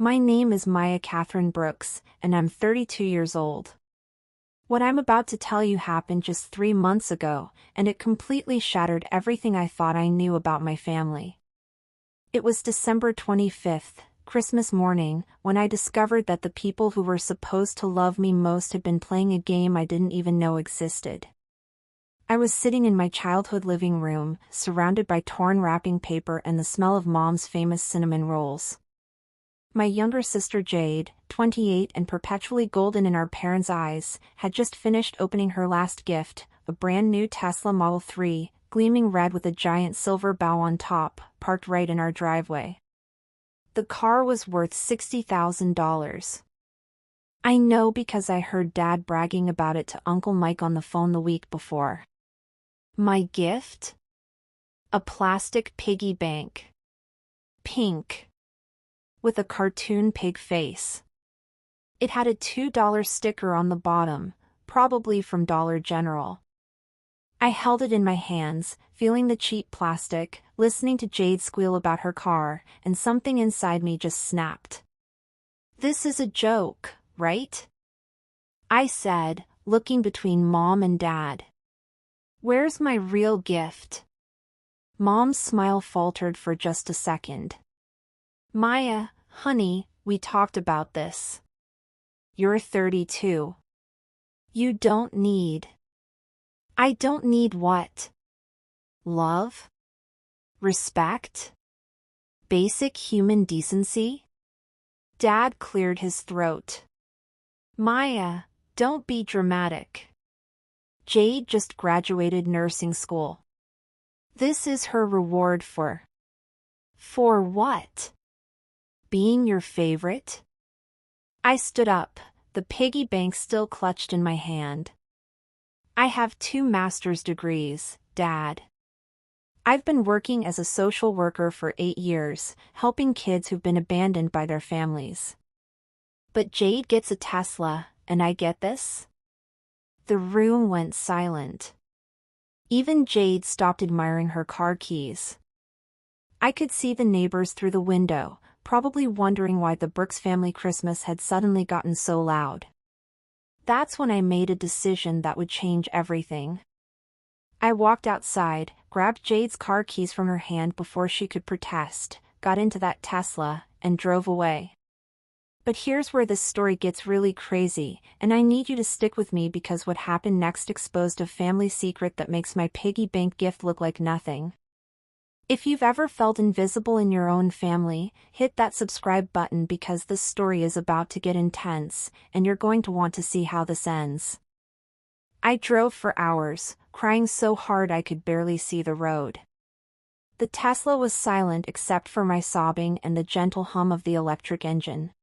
My name is Maya Catherine Brooks, and I'm 32 years old. What I'm about to tell you happened just 3 months ago, and it completely shattered everything I thought I knew about my family. It was December 25th, Christmas morning, when I discovered that the people who were supposed to love me most had been playing a game I didn't even know existed. I was sitting in my childhood living room, surrounded by torn wrapping paper and the smell of Mom's famous cinnamon rolls. My younger sister Jade, 28 and perpetually golden in our parents' eyes, had just finished opening her last gift, a brand new Tesla Model 3, gleaming red with a giant silver bow on top, parked right in our driveway. The car was worth $60,000. I know because I heard Dad bragging about it to Uncle Mike on the phone the week before. My gift? A plastic piggy bank. Pink. With a cartoon pig face. It had a $2 sticker on the bottom, probably from Dollar General. I held it in my hands, feeling the cheap plastic, listening to Jade squeal about her car, and something inside me just snapped. "This is a joke, right?" I said, looking between Mom and Dad. "Where's my real gift?" Mom's smile faltered for just a second. "Maya, honey, we talked about this. You're 32. You don't need." "I don't need what? Love? Respect? Basic human decency?" Dad cleared his throat. "Maya, don't be dramatic. Jade just graduated nursing school. This is her reward for..." "For what? Being your favorite?" I stood up, the piggy bank still clutched in my hand. "I have 2 master's degrees, Dad. I've been working as a social worker for 8 years, helping kids who've been abandoned by their families. But Jade gets a Tesla, and I get this?" The room went silent. Even Jade stopped admiring her car keys. I could see the neighbors through the window, probably wondering why the Brooks family Christmas had suddenly gotten so loud. That's when I made a decision that would change everything. I walked outside, grabbed Jade's car keys from her hand before she could protest, got into that Tesla, and drove away. But here's where this story gets really crazy, and I need you to stick with me because what happened next exposed a family secret that makes my piggy bank gift look like nothing. If you've ever felt invisible in your own family, hit that subscribe button because this story is about to get intense, and you're going to want to see how this ends. I drove for hours, crying so hard I could barely see the road. The Tesla was silent except for my sobbing and the gentle hum of the electric engine.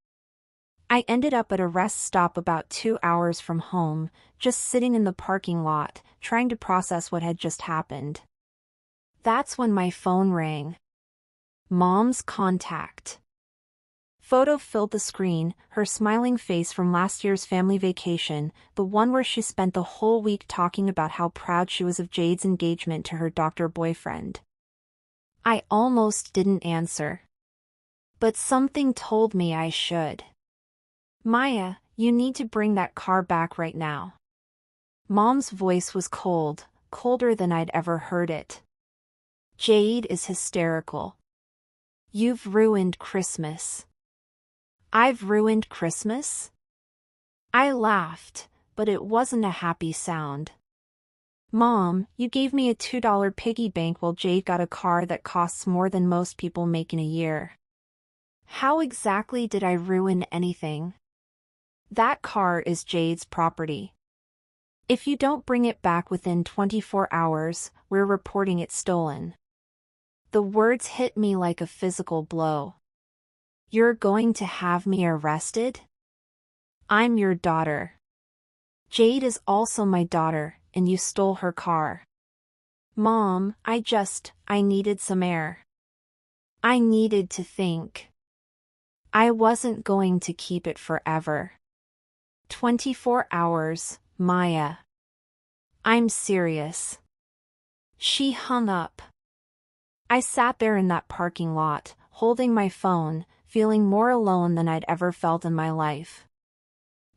I ended up at a rest stop about 2 hours from home, just sitting in the parking lot, trying to process what had just happened. That's when my phone rang. Mom's contact. Photo filled the screen, her smiling face from last year's family vacation, the one where she spent the whole week talking about how proud she was of Jade's engagement to her doctor boyfriend. I almost didn't answer. But something told me I should. "Maya, you need to bring that car back right now." Mom's voice was cold, colder than I'd ever heard it. "Jade is hysterical. You've ruined Christmas." "I've ruined Christmas?" I laughed, but it wasn't a happy sound. "Mom, you gave me a $2 piggy bank while Jade got a car that costs more than most people make in a year. How exactly did I ruin anything? That car is Jade's property. If you don't bring it back within 24 hours, we're reporting it stolen." The words hit me like a physical blow. "You're going to have me arrested? I'm your daughter. Jade is also my daughter, and you stole her car." "Mom, I needed some air. I needed to think. I wasn't going to keep it forever. 24 hours, Maya. I'm serious." She hung up. I sat there in that parking lot, holding my phone, feeling more alone than I'd ever felt in my life.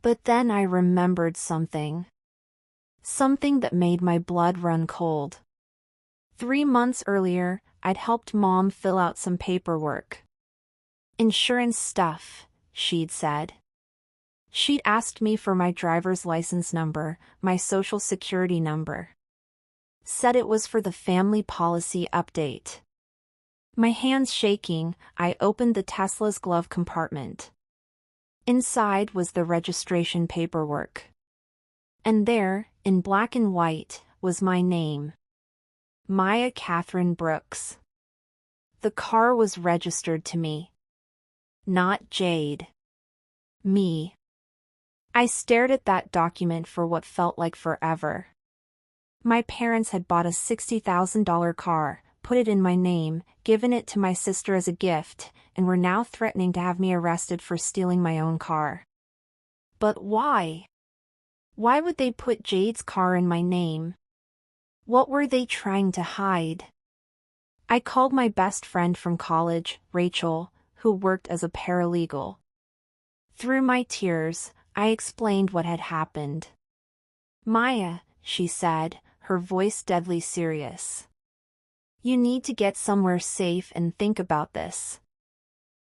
But then I remembered something. Something that made my blood run cold. 3 months earlier, I'd helped Mom fill out some paperwork. Insurance stuff, she'd said. She'd asked me for my driver's license number, my social security number. Said it was for the family policy update. My hands shaking, I opened the Tesla's glove compartment. Inside was the registration paperwork. And there, in black and white, was my name. Maya Catherine Brooks. The car was registered to me. Not Jade. Me. I stared at that document for what felt like forever. My parents had bought a $60,000 car, put it in my name, given it to my sister as a gift, and were now threatening to have me arrested for stealing my own car. But why? Why would they put Jade's car in my name? What were they trying to hide? I called my best friend from college, Rachel, who worked as a paralegal. Through my tears, I explained what had happened. Maya, she said, her voice deadly serious. You need to get somewhere safe and think about this.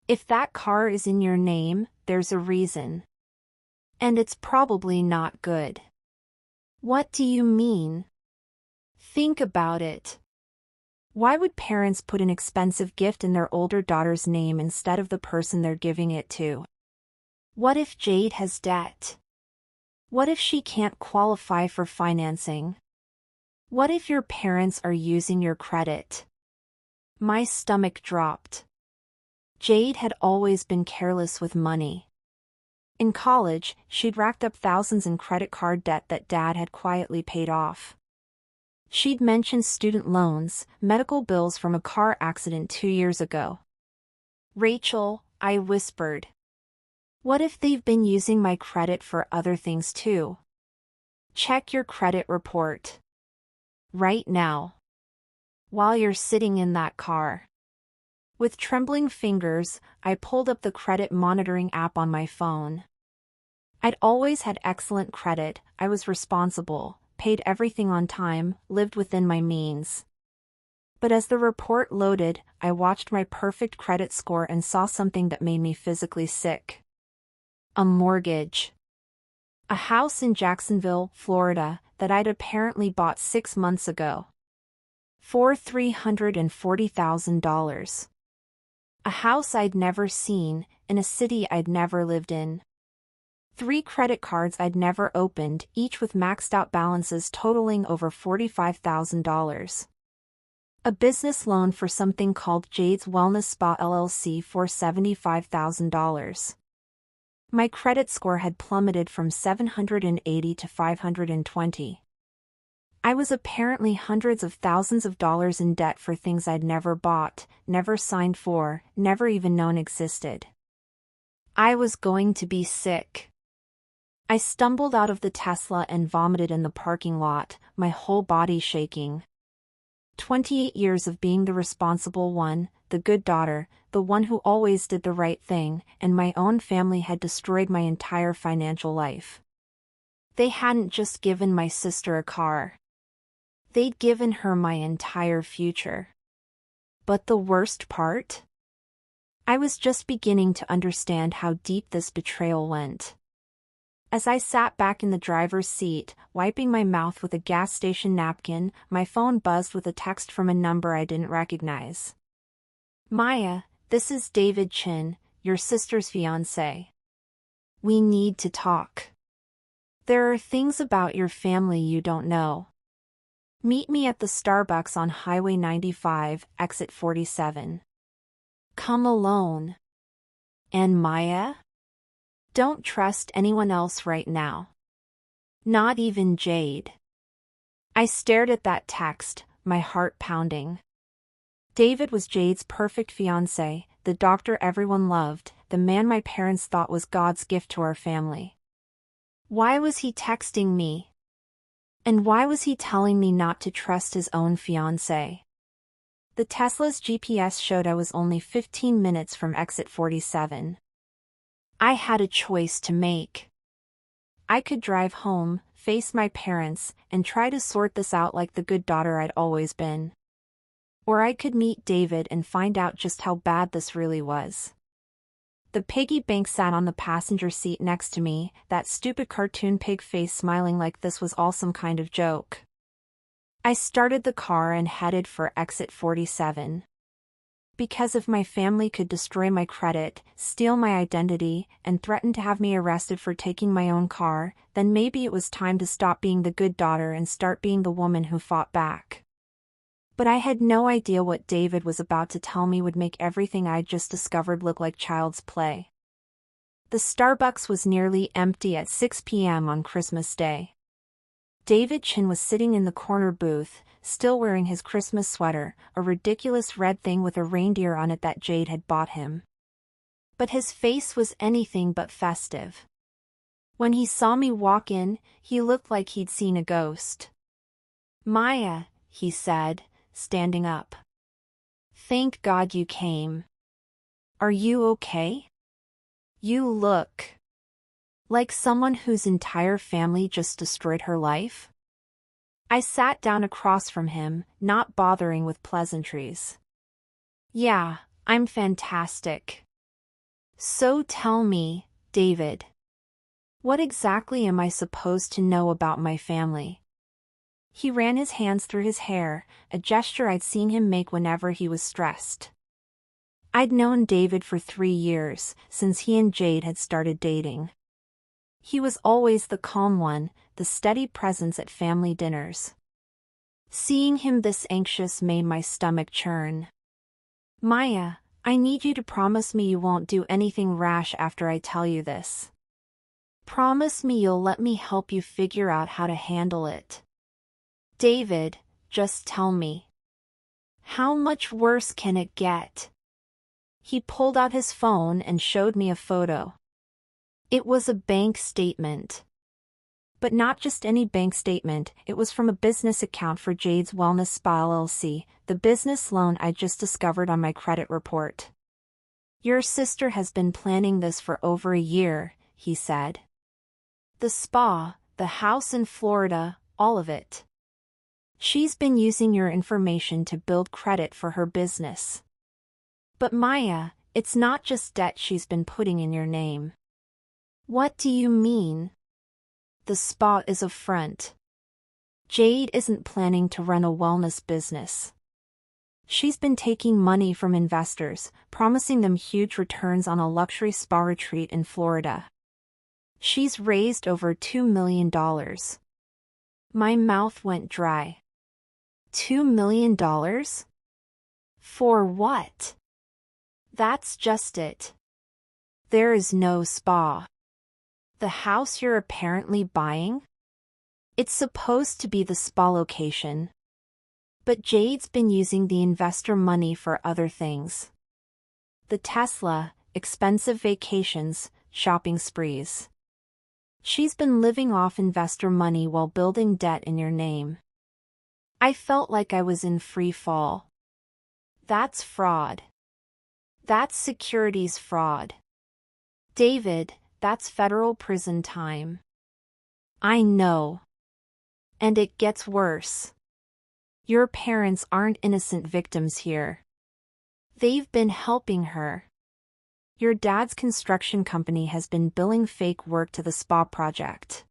If that car is in your name, there's a reason. And it's probably not good. What do you mean? Think about it. Why would parents put an expensive gift in their older daughter's name instead of the person they're giving it to? What if Jade has debt? What if she can't qualify for financing? What if your parents are using your credit? My stomach dropped. Jade had always been careless with money. In college, she'd racked up thousands in credit card debt that Dad had quietly paid off. She'd mentioned student loans, medical bills from a car accident 2 years ago. Rachel, I whispered. What if they've been using my credit for other things too? Check your credit report. Right now. While you're sitting in that car. With trembling fingers, I pulled up the credit monitoring app on my phone. I'd always had excellent credit, I was responsible, paid everything on time, lived within my means. But as the report loaded, I watched my perfect credit score and saw something that made me physically sick. A mortgage. A house in Jacksonville, Florida, that I'd apparently bought 6 months ago. For $340,000. A house I'd never seen, in a city I'd never lived in. 3 credit cards I'd never opened, each with maxed out balances totaling over $45,000. A business loan for something called Jade's Wellness Spa LLC for $75,000. My credit score had plummeted from 780 to 520. I was apparently hundreds of thousands of dollars in debt for things I'd never bought, never signed for, never even known existed. I was going to be sick. I stumbled out of the Tesla and vomited in the parking lot, my whole body shaking. 28 years of being the responsible one, the good daughter, the one who always did the right thing, and my own family had destroyed my entire financial life. They hadn't just given my sister a car. They'd given her my entire future. But the worst part? I was just beginning to understand how deep this betrayal went. As I sat back in the driver's seat, wiping my mouth with a gas station napkin, my phone buzzed with a text from a number I didn't recognize. Maya, this is David Chin, your sister's fiancé. We need to talk. There are things about your family you don't know. Meet me at the Starbucks on Highway 95, exit 47. Come alone. And Maya? Don't trust anyone else right now. Not even Jade. I stared at that text, my heart pounding. David was Jade's perfect fiancé, the doctor everyone loved, the man my parents thought was God's gift to our family. Why was he texting me? And why was he telling me not to trust his own fiancé? The Tesla's GPS showed I was only 15 minutes from exit 47. I had a choice to make. I could drive home, face my parents, and try to sort this out like the good daughter I'd always been. Or I could meet David and find out just how bad this really was. The piggy bank sat on the passenger seat next to me, that stupid cartoon pig face smiling like this was all some kind of joke. I started the car and headed for exit 47. Because if my family could destroy my credit, steal my identity, and threaten to have me arrested for taking my own car, then maybe it was time to stop being the good daughter and start being the woman who fought back. But I had no idea what David was about to tell me would make everything I'd just discovered look like child's play. The Starbucks was nearly empty at 6 p.m. on Christmas Day. David Chin was sitting in the corner booth, still wearing his Christmas sweater, a ridiculous red thing with a reindeer on it that Jade had bought him. But his face was anything but festive. When he saw me walk in, he looked like he'd seen a ghost. "Maya," he said, standing up. "Thank God you came. Are you okay? You look like someone whose entire family just destroyed her life." I sat down across from him, not bothering with pleasantries. "Yeah, I'm fantastic. So tell me, David, what exactly am I supposed to know about my family?" He ran his hands through his hair, a gesture I'd seen him make whenever he was stressed. I'd known David for 3 years, since he and Jade had started dating. He was always the calm one, the steady presence at family dinners. Seeing him this anxious made my stomach churn. "Maya, I need you to promise me you won't do anything rash after I tell you this. Promise me you'll let me help you figure out how to handle it. David, just tell me. How much worse can it get?" He pulled out his phone and showed me a photo. It was a bank statement. But not just any bank statement, it was from a business account for Jade's Wellness Spa LLC, the business loan I just discovered on my credit report. "Your sister has been planning this for over a year," he said. "The spa, the house in Florida, all of it. She's been using your information to build credit for her business. But Maya, it's not just debt she's been putting in your name." "What do you mean?" "The spa is a front. Jade isn't planning to run a wellness business. She's been taking money from investors, promising them huge returns on a luxury spa retreat in Florida. She's raised over $2 million. My mouth went dry. $2 million? For what? That's just it. There is no spa. The house you're apparently buying? It's supposed to be the spa location. But Jade's been using the investor money for other things. The Tesla, expensive vacations, shopping sprees. She's been living off investor money while building debt in your name." I felt like I was in free fall. That's fraud. That's securities fraud. David, that's federal prison time. I know. And it gets worse. Your parents aren't innocent victims here. They've been helping her. Your dad's construction company has been billing fake work to the spa project.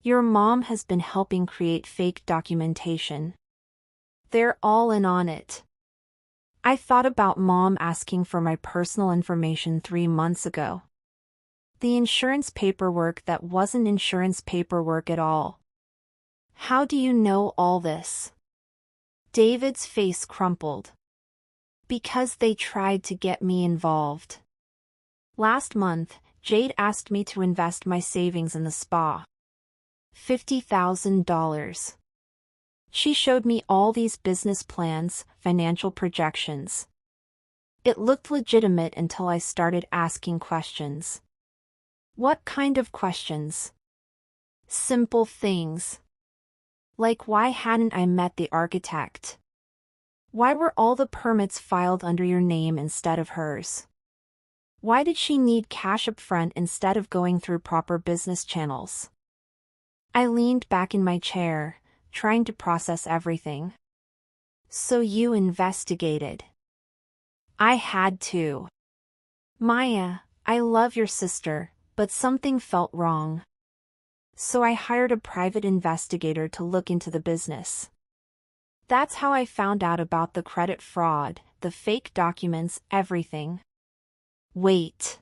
Your mom has been helping create fake documentation. They're all in on it. I thought about Mom asking for my personal information 3 months ago. The insurance paperwork that wasn't insurance paperwork at all. How do you know all this? David's face crumpled. Because they tried to get me involved. Last month, Jade asked me to invest my savings in the spa. $50,000. She showed me all these business plans, financial projections. It looked legitimate until I started asking questions. What kind of questions? Simple things. Like, why hadn't I met the architect? Why were all the permits filed under your name instead of hers? Why did she need cash up front instead of going through proper business channels? I leaned back in my chair, trying to process everything. So you investigated. I had to. Maya, I love your sister, but something felt wrong. So I hired a private investigator to look into the business. That's how I found out about the credit fraud, the fake documents, everything. Wait.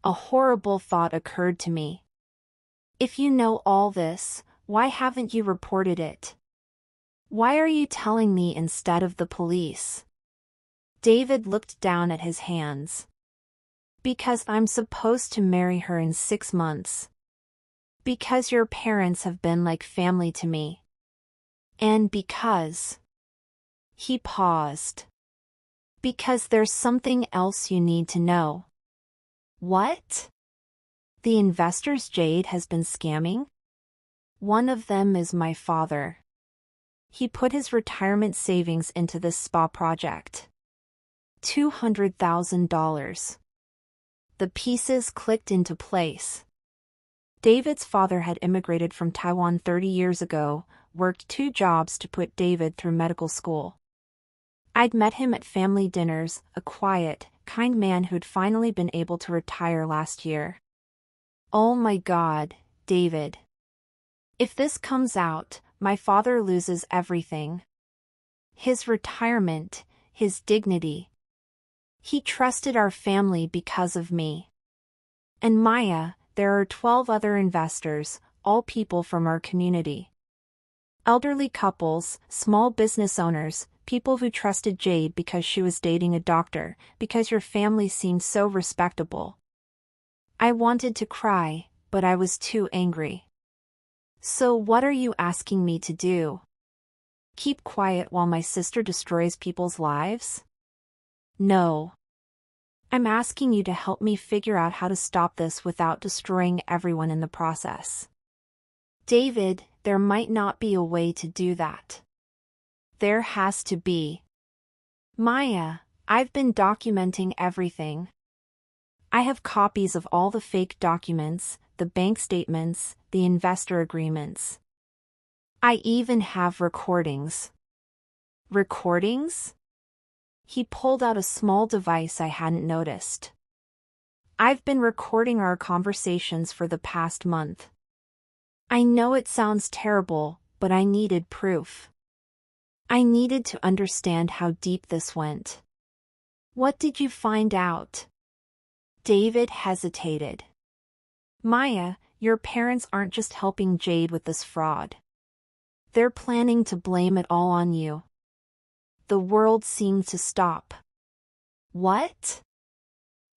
A horrible thought occurred to me. If you know all this, why haven't you reported it? Why are you telling me instead of the police? David looked down at his hands. Because I'm supposed to marry her in 6 months. Because your parents have been like family to me. And because... He paused. Because there's something else you need to know. What? The investors Jade has been scamming? One of them is my father. He put his retirement savings into this spa project. $200,000. The pieces clicked into place. David's father had immigrated from Taiwan 30 years ago, worked 2 jobs to put David through medical school. I'd met him at family dinners, a quiet, kind man who'd finally been able to retire last year. Oh my God, David. If this comes out, my father loses everything. His retirement, his dignity. He trusted our family because of me. And Maya, there are 12 other investors, all people from our community. Elderly couples, small business owners, people who trusted Jade because she was dating a doctor, because your family seemed so respectable. I wanted to cry, but I was too angry. So what are you asking me to do? Keep quiet while my sister destroys people's lives? No. I'm asking you to help me figure out how to stop this without destroying everyone in the process. David, there might not be a way to do that. There has to be. Maya, I've been documenting everything. I have copies of all the fake documents, the bank statements, the investor agreements. I even have recordings. Recordings? He pulled out a small device I hadn't noticed. I've been recording our conversations for the past month. I know it sounds terrible, but I needed proof. I needed to understand how deep this went. What did you find out? David hesitated. Maya, your parents aren't just helping Jade with this fraud. They're planning to blame it all on you. The world seemed to stop. What?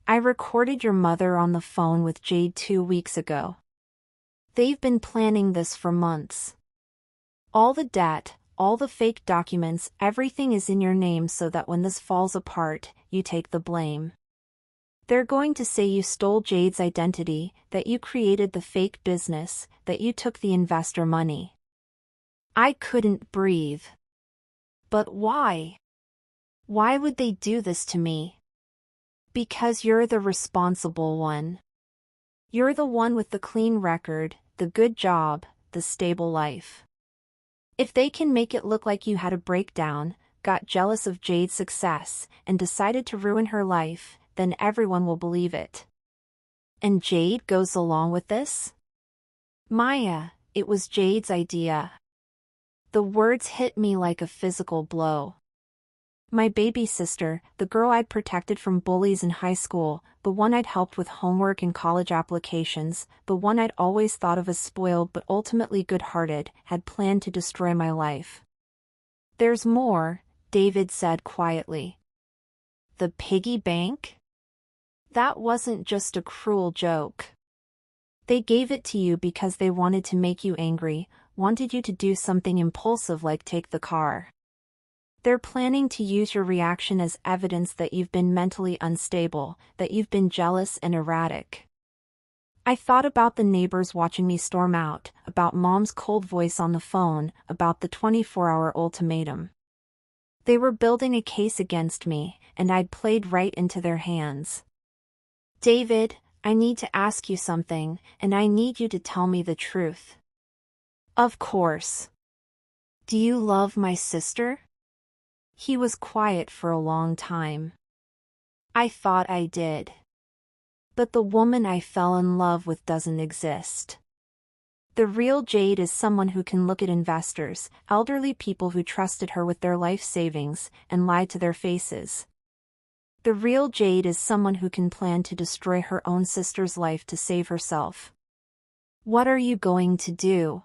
I recorded your mother on the phone with Jade 2 weeks ago. They've been planning this for months. All the debt, all the fake documents, everything is in your name so that when this falls apart, you take the blame. They're going to say you stole Jade's identity, that you created the fake business, that you took the investor money. I couldn't breathe. But why? Why would they do this to me? Because you're the responsible one. You're the one with the clean record, the good job, the stable life. If they can make it look like you had a breakdown, got jealous of Jade's success, and decided to ruin her life, then everyone will believe it. And Jade goes along with this? Maya, it was Jade's idea. The words hit me like a physical blow. My baby sister, the girl I'd protected from bullies in high school, the one I'd helped with homework and college applications, the one I'd always thought of as spoiled but ultimately good-hearted, had planned to destroy my life. There's more, David said quietly. The piggy bank? That wasn't just a cruel joke. They gave it to you because they wanted to make you angry, wanted you to do something impulsive like take the car. They're planning to use your reaction as evidence that you've been mentally unstable, that you've been jealous and erratic. I thought about the neighbors watching me storm out, about Mom's cold voice on the phone, about the 24-hour ultimatum. They were building a case against me, and I'd played right into their hands. David, I need to ask you something, and I need you to tell me the truth. Of course. Do you love my sister? He was quiet for a long time. I thought I did. But the woman I fell in love with doesn't exist. The real Jade is someone who can look at investors, elderly people who trusted her with their life savings, and lie to their faces. The real Jade is someone who can plan to destroy her own sister's life to save herself. What are you going to do?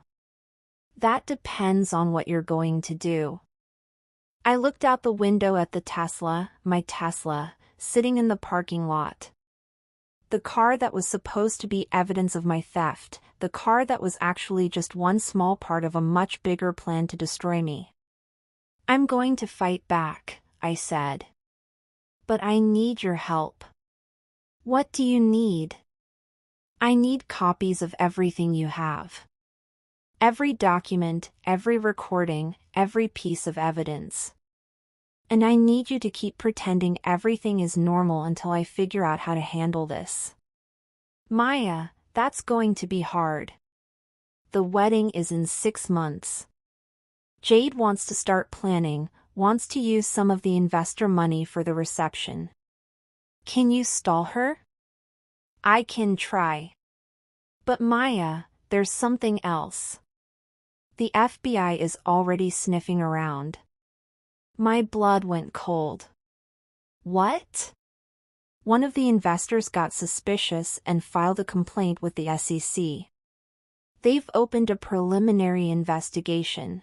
That depends on what you're going to do. I looked out the window at the Tesla, my Tesla, sitting in the parking lot. The car that was supposed to be evidence of my theft, the car that was actually just one small part of a much bigger plan to destroy me. I'm going to fight back, I said. But I need your help. What do you need? I need copies of everything you have. Every document, every recording, every piece of evidence. And I need you to keep pretending everything is normal until I figure out how to handle this. Maya, that's going to be hard. The wedding is in 6 months. Jade wants to start planning, wants to use some of the investor money for the reception. Can you stall her? I can try. But Maya, there's something else. The FBI is already sniffing around. My blood went cold. What? One of the investors got suspicious and filed a complaint with the SEC. They've opened a preliminary investigation.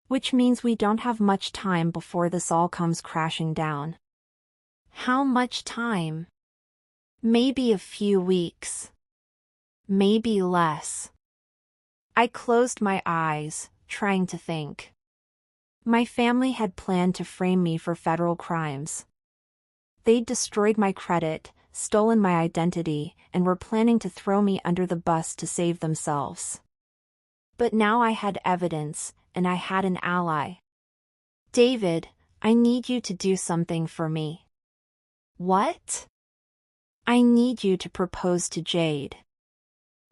Which means we don't have much time before this all comes crashing down. How much time? Maybe a few weeks. Maybe less. I closed my eyes, trying to think. My family had planned to frame me for federal crimes. They'd destroyed my credit, stolen my identity, and were planning to throw me under the bus to save themselves. But now I had evidence, and I had an ally. David, I need you to do something for me. What? I need you to propose to Jade.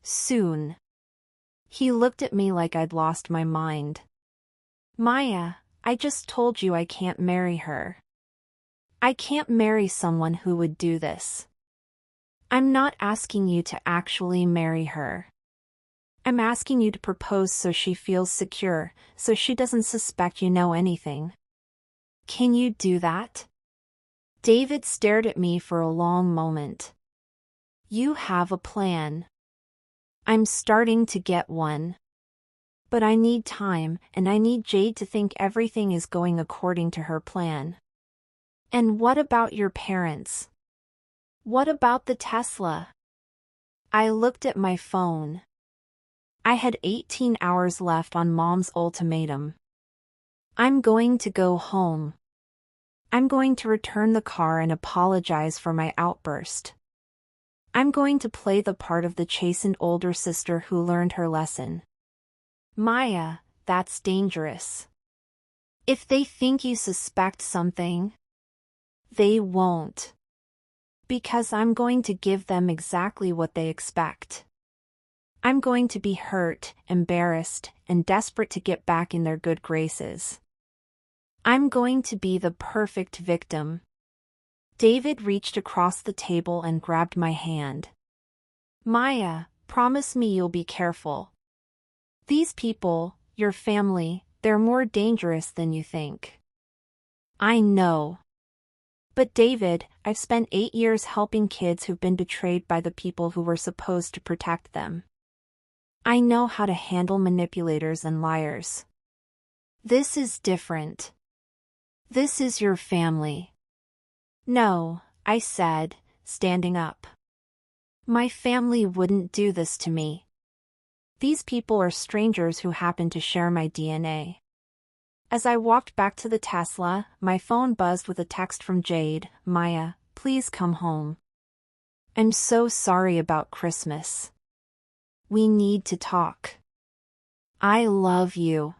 Soon. He looked at me like I'd lost my mind. Maya, I just told you I can't marry her. I can't marry someone who would do this. I'm not asking you to actually marry her. I'm asking you to propose so she feels secure, so she doesn't suspect you know anything. Can you do that? David stared at me for a long moment. You have a plan. I'm starting to get one. But I need time, and I need Jade to think everything is going according to her plan. And what about your parents? What about the Tesla? I looked at my phone. I had 18 hours left on Mom's ultimatum. I'm going to go home. I'm going to return the car and apologize for my outburst. I'm going to play the part of the chastened older sister who learned her lesson. Maya, that's dangerous. If they think you suspect something, they won't. Because I'm going to give them exactly what they expect. I'm going to be hurt, embarrassed, and desperate to get back in their good graces. I'm going to be the perfect victim. David reached across the table and grabbed my hand. Maya, promise me you'll be careful. These people, your family, they're more dangerous than you think. I know. But David, I've spent 8 years helping kids who've been betrayed by the people who were supposed to protect them. I know how to handle manipulators and liars. This is different. This is your family. No, I said, standing up. My family wouldn't do this to me. These people are strangers who happen to share my DNA. As I walked back to the Tesla, my phone buzzed with a text from Jade. Maya, please come home. I'm so sorry about Christmas. We need to talk. I love you.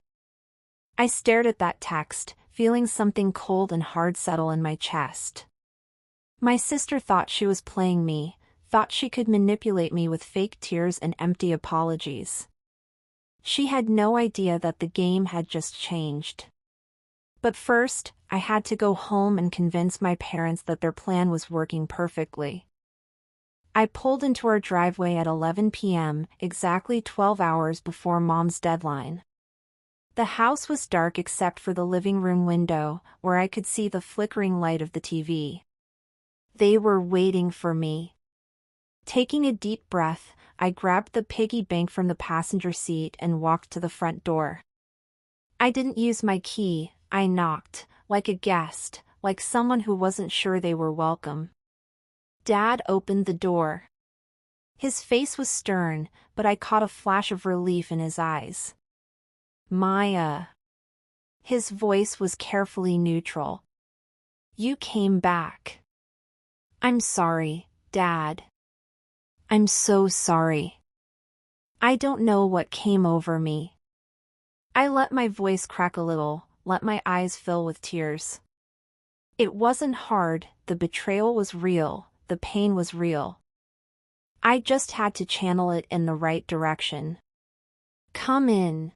I stared at that text, feeling something cold and hard settle in my chest. My sister thought she was playing me, thought she could manipulate me with fake tears and empty apologies. She had no idea that the game had just changed. But first, I had to go home and convince my parents that their plan was working perfectly. I pulled into our driveway at 11 p.m., exactly 12 hours before Mom's deadline. The house was dark except for the living room window, where I could see the flickering light of the TV. They were waiting for me. Taking a deep breath, I grabbed the piggy bank from the passenger seat and walked to the front door. I didn't use my key, I knocked, like a guest, like someone who wasn't sure they were welcome. Dad opened the door. His face was stern, but I caught a flash of relief in his eyes. Maya. His voice was carefully neutral. You came back. I'm sorry, Dad. I'm so sorry. I don't know what came over me. I let my voice crack a little, let my eyes fill with tears. It wasn't hard, the betrayal was real, the pain was real. I just had to channel it in the right direction. Come in.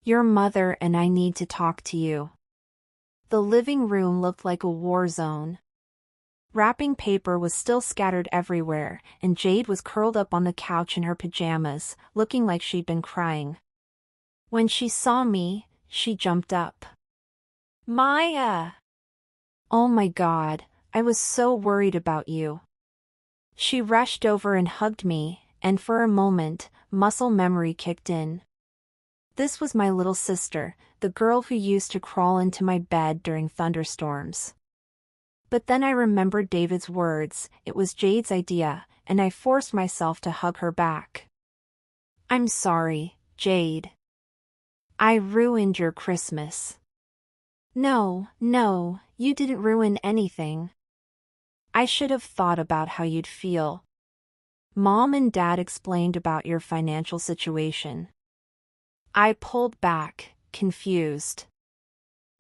Your mother and I need to talk to you. The living room looked like a war zone. Wrapping paper was still scattered everywhere, and Jade was curled up on the couch in her pajamas, looking like she'd been crying. When she saw me, she jumped up. Maya! Oh my God, I was so worried about you. She rushed over and hugged me, and for a moment, muscle memory kicked in. This was my little sister, the girl who used to crawl into my bed during thunderstorms. But then I remembered David's words, it was Jade's idea, and I forced myself to hug her back. I'm sorry, Jade. I ruined your Christmas. No, you didn't ruin anything. I should have thought about how you'd feel. Mom and Dad explained about your financial situation. I pulled back, confused.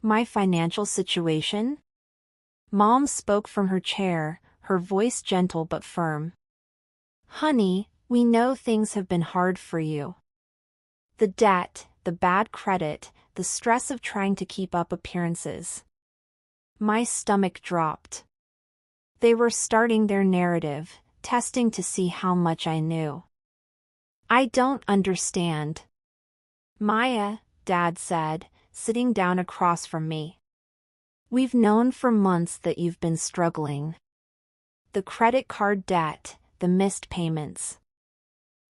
My financial situation? Mom spoke from her chair, her voice gentle but firm. Honey, we know things have been hard for you. The debt, the bad credit, the stress of trying to keep up appearances. My stomach dropped. They were starting their narrative, testing to see how much I knew. I don't understand. Maya, Dad said, sitting down across from me. We've known for months that you've been struggling. The credit card debt, the missed payments.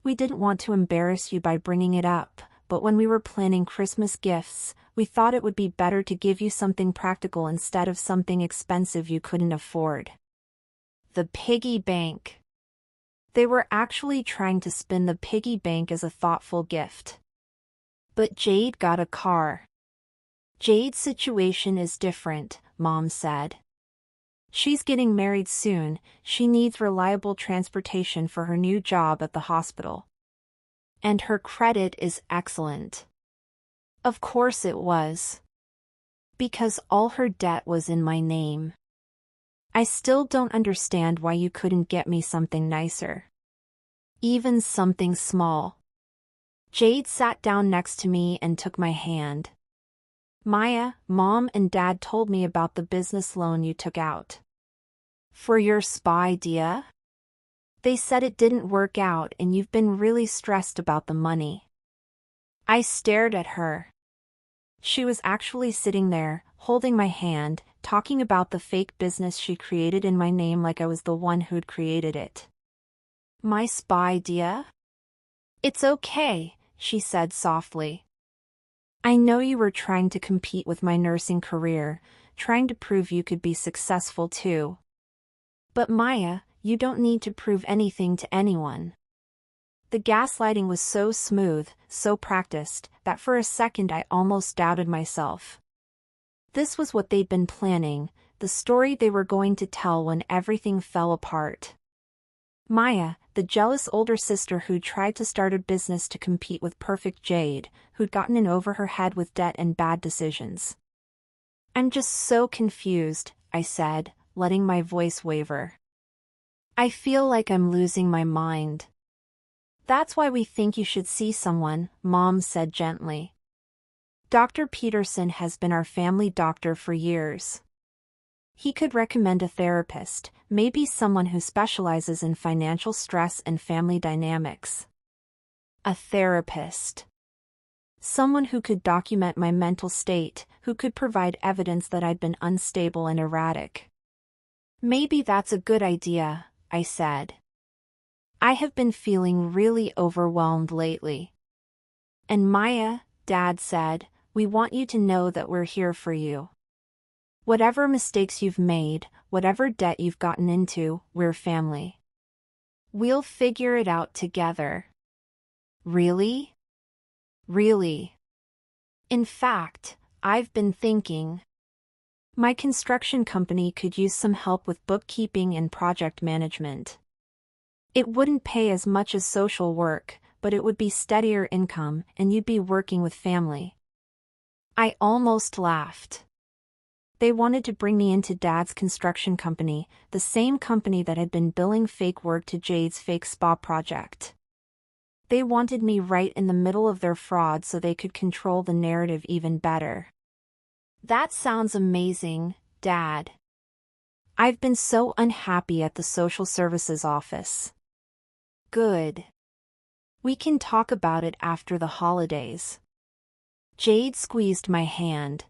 We didn't want to embarrass you by bringing it up, but when we were planning Christmas gifts, we thought it would be better to give you something practical instead of something expensive you couldn't afford. The piggy bank. They were actually trying to spin the piggy bank as a thoughtful gift. But Jade got a car. Jade's situation is different, Mom said. She's getting married soon, she needs reliable transportation for her new job at the hospital. And her credit is excellent. Of course it was. Because all her debt was in my name. I still don't understand why you couldn't get me something nicer. Even something small. Jade sat down next to me and took my hand. Maya, Mom and Dad told me about the business loan you took out. For your spa idea? They said it didn't work out and you've been really stressed about the money. I stared at her. She was actually sitting there, holding my hand, talking about the fake business she created in my name like I was the one who'd created it. My spa idea? It's okay, she said softly. I know you were trying to compete with my nursing career, trying to prove you could be successful too. But Maya, you don't need to prove anything to anyone. The gaslighting was so smooth, so practiced, that for a second I almost doubted myself. This was what they'd been planning, the story they were going to tell when everything fell apart. Maya, the jealous older sister who'd tried to start a business to compete with perfect Jade, who'd gotten in over her head with debt and bad decisions. I'm just so confused, I said, letting my voice waver. I feel like I'm losing my mind. That's why we think you should see someone, Mom said gently. Dr. Peterson has been our family doctor for years. He could recommend a therapist, maybe someone who specializes in financial stress and family dynamics. A therapist. Someone who could document my mental state, who could provide evidence that I'd been unstable and erratic. Maybe that's a good idea, I said. I have been feeling really overwhelmed lately. And Maya, Dad said, we want you to know that we're here for you. Whatever mistakes you've made, whatever debt you've gotten into, we're family. We'll figure it out together. Really? Really. In fact, I've been thinking. My construction company could use some help with bookkeeping and project management. It wouldn't pay as much as social work, but it would be steadier income and you'd be working with family. I almost laughed. They wanted to bring me into Dad's construction company, the same company that had been billing fake work to Jade's fake spa project. They wanted me right in the middle of their fraud so they could control the narrative even better. That sounds amazing, Dad. I've been so unhappy at the social services office. Good. We can talk about it after the holidays. Jade squeezed my hand.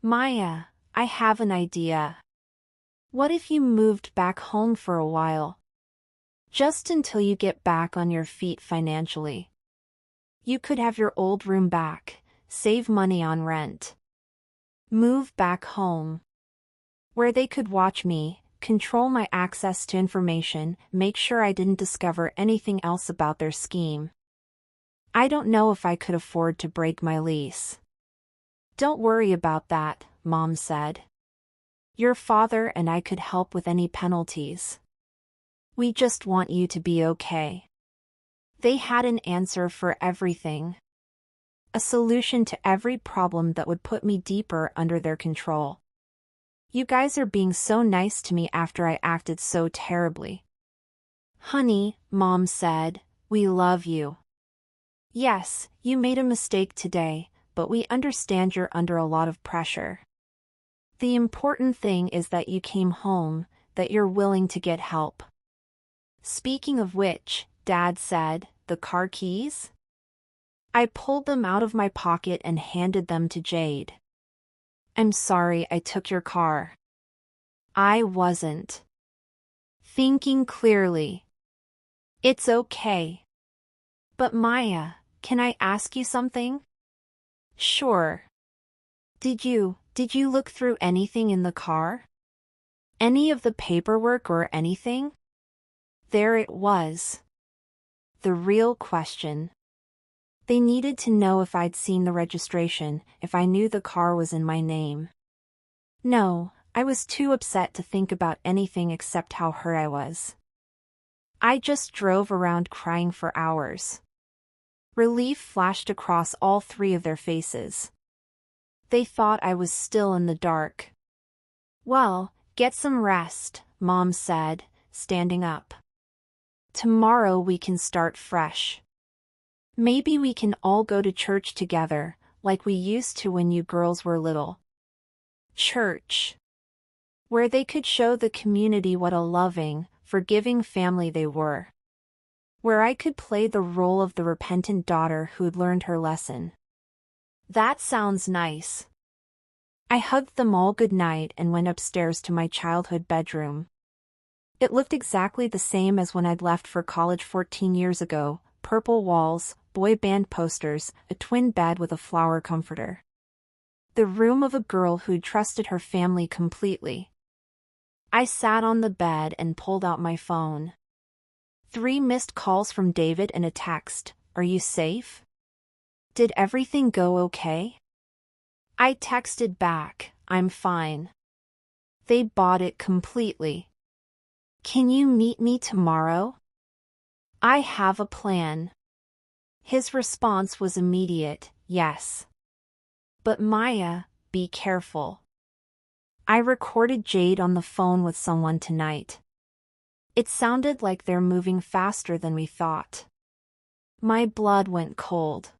Maya, I have an idea. What if you moved back home for a while? Just until you get back on your feet financially. You could have your old room back, save money on rent. Move back home. Where they could watch me, control my access to information, make sure I didn't discover anything else about their scheme. I don't know if I could afford to break my lease. Don't worry about that, Mom said. Your father and I could help with any penalties. We just want you to be okay. They had an answer for everything. A solution to every problem that would put me deeper under their control. You guys are being so nice to me after I acted so terribly. Honey, Mom said, we love you. Yes, you made a mistake today, but we understand you're under a lot of pressure. The important thing is that you came home, that you're willing to get help. Speaking of which, Dad said, the car keys? I pulled them out of my pocket and handed them to Jade. I'm sorry I took your car. I wasn't thinking clearly. It's okay. But Maya, can I ask you something? Sure. Did you look through anything in the car? Any of the paperwork or anything? There it was. The real question. They needed to know if I'd seen the registration, if I knew the car was in my name. No, I was too upset to think about anything except how hurt I was. I just drove around crying for hours. Relief flashed across all three of their faces. They thought I was still in the dark. Well, get some rest, Mom said, standing up. Tomorrow we can start fresh. Maybe we can all go to church together, like we used to when you girls were little. Church. Where they could show the community what a loving, forgiving family they were. Where I could play the role of the repentant daughter who'd learned her lesson. That sounds nice. I hugged them all goodnight and went upstairs to my childhood bedroom. It looked exactly the same as when I'd left for college 14 years ago, purple walls, boy band posters, a twin bed with a flower comforter. The room of a girl who'd trusted her family completely. I sat on the bed and pulled out my phone. 3 missed calls from David and a text, "Are you safe? Did everything go okay?" I texted back, "I'm fine." They bought it completely. "Can you meet me tomorrow? I have a plan." His response was immediate, "Yes. But Maya, be careful. I recorded Jade on the phone with someone tonight. It sounded like they're moving faster than we thought. My blood went cold.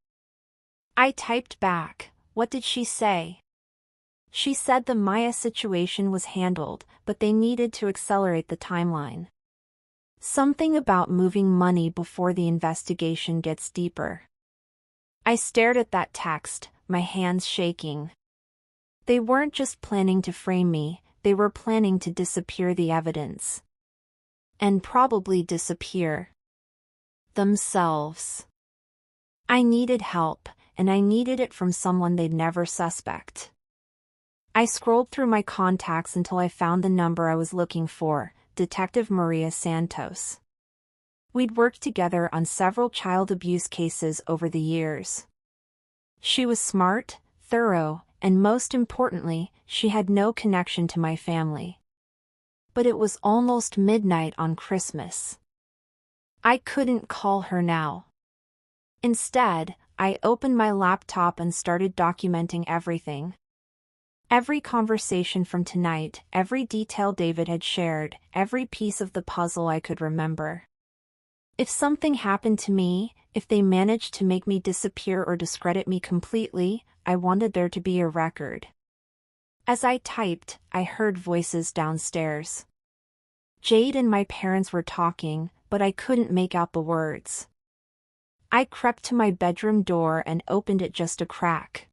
I typed back, "What did she say?" She said the Maya situation was handled, but they needed to accelerate the timeline. Something about moving money before the investigation gets deeper. I stared at that text, my hands shaking. They weren't just planning to frame me, they were planning to disappear the evidence. And probably disappear themselves. I needed help, and I needed it from someone they'd never suspect. I scrolled through my contacts until I found the number I was looking for, Detective Maria Santos. We'd worked together on several child abuse cases over the years. She was smart, thorough, and most importantly, she had no connection to my family. But it was almost midnight on Christmas. I couldn't call her now. Instead, I opened my laptop and started documenting everything. Every conversation from tonight, every detail David had shared, every piece of the puzzle I could remember. If something happened to me, if they managed to make me disappear or discredit me completely, I wanted there to be a record. As I typed, I heard voices downstairs. Jade and my parents were talking, but I couldn't make out the words. I crept to my bedroom door and opened it just a crack.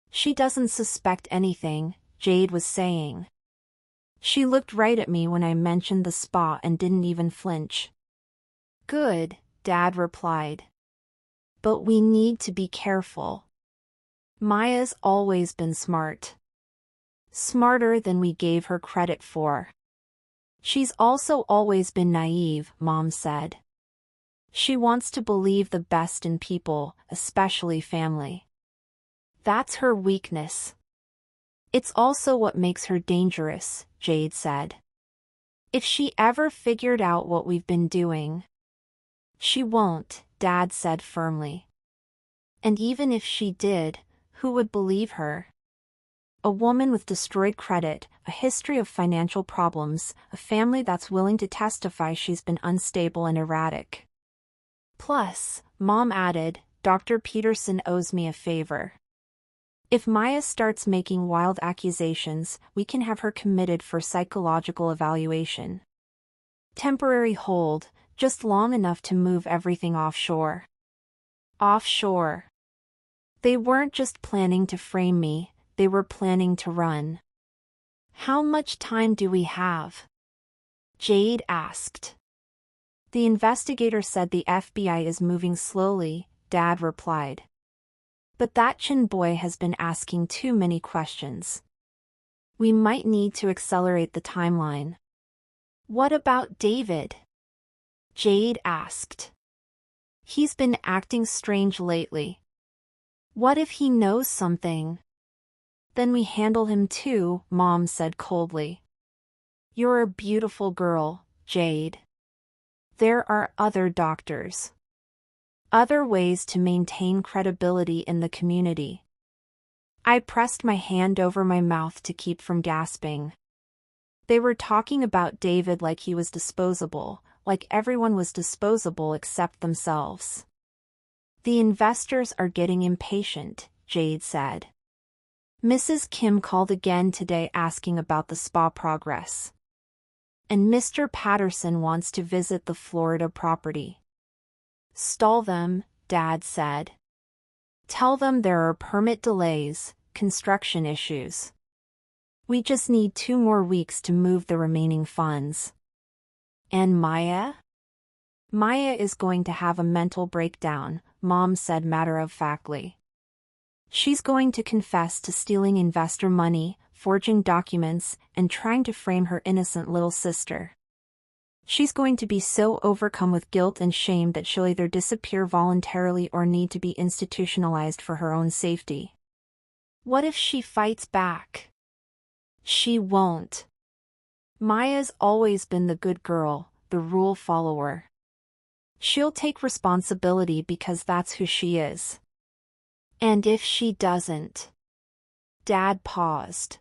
"She doesn't suspect anything," Jade was saying. She looked right at me when I mentioned the spa and didn't even flinch. "Good," Dad replied. "But we need to be careful. Maya's always been smart. Smarter than we gave her credit for. She's also always been naive," Mom said. "She wants to believe the best in people, especially family. That's her weakness. It's also what makes her dangerous," Jade said. "If she ever figured out what we've been doing." "She won't," Dad said firmly. "And even if she did, who would believe her? A woman with destroyed credit, a history of financial problems, a family that's willing to testify she's been unstable and erratic. Plus," Mom added, "Dr. Peterson owes me a favor. If Maya starts making wild accusations, we can have her committed for psychological evaluation. Temporary hold, just long enough to move everything offshore." Offshore. They weren't just planning to frame me, they were planning to run. "How much time do we have?" Jade asked. "The investigator said the FBI is moving slowly," Dad replied. "But that Chin boy has been asking too many questions. We might need to accelerate the timeline." "What about David?" Jade asked. "He's been acting strange lately. What if he knows something?" "Then we handle him too," Mom said coldly. "You're a beautiful girl, Jade. There are other doctors. Other ways to maintain credibility in the community." I pressed my hand over my mouth to keep from gasping. They were talking about David like he was disposable, like everyone was disposable except themselves. "The investors are getting impatient," Jade said. "Mrs. Kim called again today asking about the spa progress. And Mr. Patterson wants to visit the Florida property." "Stall them," Dad said. "Tell them there are permit delays, construction issues. We just need 2 more weeks to move the remaining funds." "And Maya?" "Maya is going to have a mental breakdown," Mom said matter-of-factly. "She's going to confess to stealing investor money, forging documents, and trying to frame her innocent little sister. She's going to be so overcome with guilt and shame that she'll either disappear voluntarily or need to be institutionalized for her own safety." "What if she fights back?" "She won't. Maya's always been the good girl, the rule follower. She'll take responsibility because that's who she is. And if she doesn't..." Dad paused.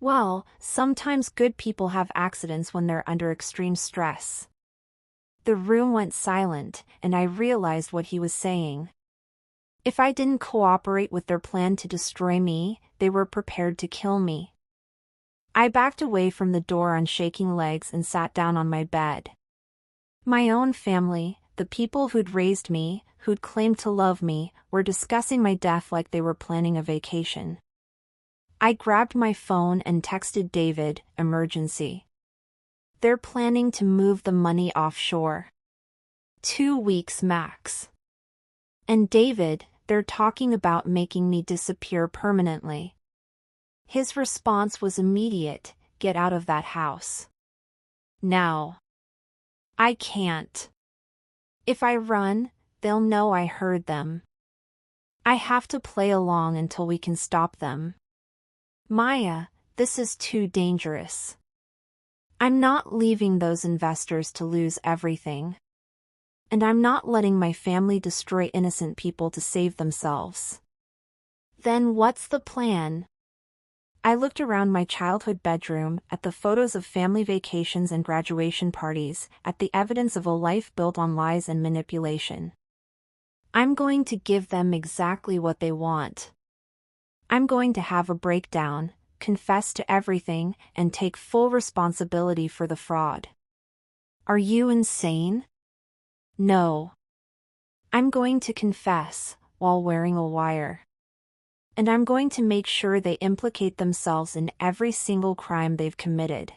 Well, sometimes good people have accidents when they're under extreme stress. The room went silent, and I realized what he was saying. If I didn't cooperate with their plan to destroy me, they were prepared to kill me. I backed away from the door on shaking legs and sat down on my bed. My own family, the people who'd raised me, who'd claimed to love me, were discussing my death like they were planning a vacation. I grabbed my phone and texted David, "Emergency. They're planning to move the money offshore. 2 weeks max. And David, they're talking about making me disappear permanently." His response was immediate: "Get out of that house. Now." "I can't. If I run, they'll know I heard them. I have to play along until we can stop them. Maya, this is too dangerous. I'm not leaving those investors to lose everything. And I'm not letting my family destroy innocent people to save themselves." "Then what's the plan?" I looked around my childhood bedroom, at the photos of family vacations and graduation parties, at the evidence of a life built on lies and manipulation. "I'm going to give them exactly what they want. I'm going to have a breakdown, confess to everything, and take full responsibility for the fraud." "Are you insane?" "No. I'm going to confess, while wearing a wire. And I'm going to make sure they implicate themselves in every single crime they've committed."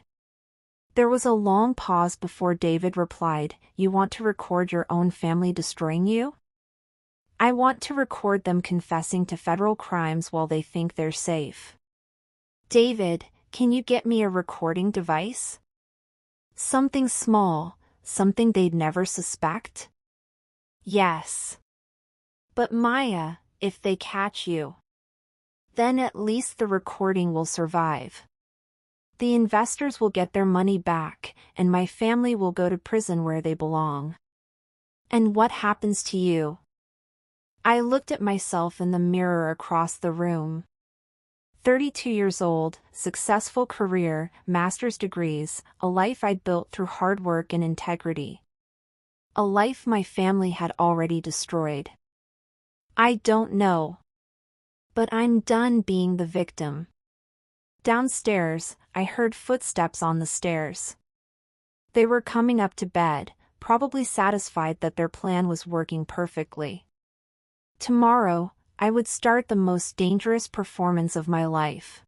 There was a long pause before David replied, "You want to record your own family destroying you?" "I want to record them confessing to federal crimes while they think they're safe." "David, can you get me a recording device? Something small, something they'd never suspect?" "Yes. But Maya, if they catch you, then at least the recording will survive. The investors will get their money back, and my family will go to prison where they belong. And what happens to you?" I looked at myself in the mirror across the room. 32 years old, successful career, master's degrees, a life I'd built through hard work and integrity. A life my family had already destroyed. I don't know. But I'm done being the victim. Downstairs, I heard footsteps on the stairs. They were coming up to bed, probably satisfied that their plan was working perfectly. Tomorrow, I would start the most dangerous performance of my life.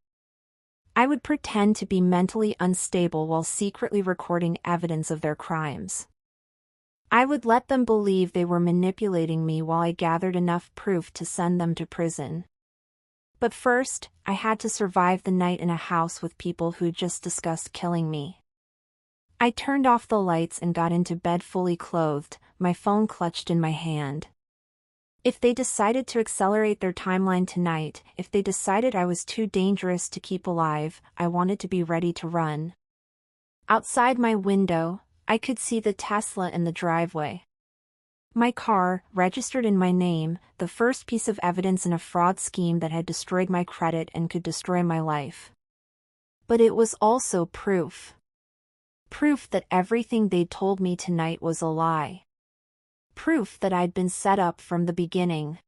I would pretend to be mentally unstable while secretly recording evidence of their crimes. I would let them believe they were manipulating me while I gathered enough proof to send them to prison. But first, I had to survive the night in a house with people who'd just discussed killing me. I turned off the lights and got into bed fully clothed, my phone clutched in my hand. If they decided to accelerate their timeline tonight, if they decided I was too dangerous to keep alive, I wanted to be ready to run. Outside my window, I could see the Tesla in the driveway. My car, registered in my name, the first piece of evidence in a fraud scheme that had destroyed my credit and could destroy my life. But it was also proof. Proof that everything they'd told me tonight was a lie. Proof that I'd been set up from the beginning.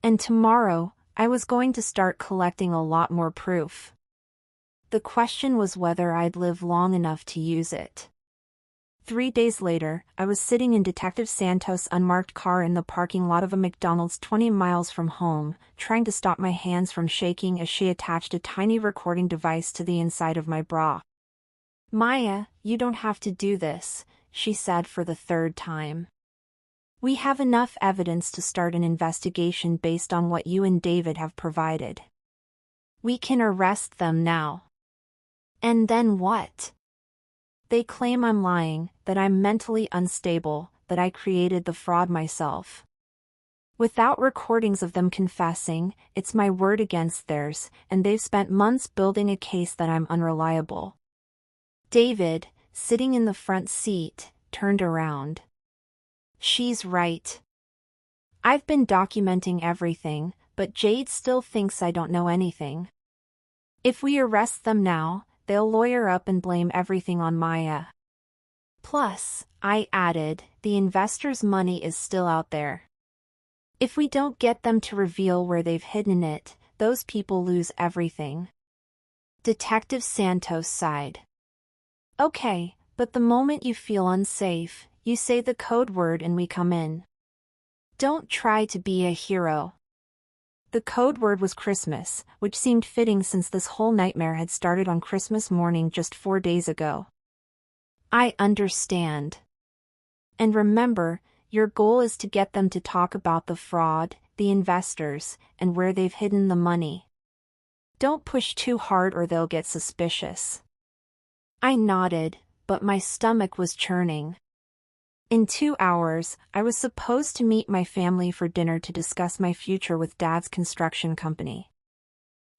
And tomorrow, I was going to start collecting a lot more proof. The question was whether I'd live long enough to use it. 3 days later, I was sitting in Detective Santos' unmarked car in the parking lot of a McDonald's 20 miles from home, trying to stop my hands from shaking as she attached a tiny recording device to the inside of my bra. "Maya, you don't have to do this," she said for the third time. "We have enough evidence to start an investigation based on what you and David have provided. We can arrest them now." "And then what?" "They claim I'm lying, that I'm mentally unstable, that I created the fraud myself. Without recordings of them confessing, it's my word against theirs, and they've spent months building a case that I'm unreliable." David, sitting in the front seat, turned around. "She's right. I've been documenting everything, but Jade still thinks I don't know anything. If we arrest them now, they'll lawyer up and blame everything on Maya. Plus, I added, the investors' money is still out there. If we don't get them to reveal where they've hidden it, those people lose everything. Detective Santos sighed. Okay, but the moment you feel unsafe, you say the code word and we come in. Don't try to be a hero. The code word was Christmas, which seemed fitting since this whole nightmare had started on Christmas morning just 4 days ago. I understand. And remember, your goal is to get them to talk about the fraud, the investors, and where they've hidden the money. Don't push too hard or they'll get suspicious. I nodded, but my stomach was churning. In 2 hours, I was supposed to meet my family for dinner to discuss my future with Dad's construction company.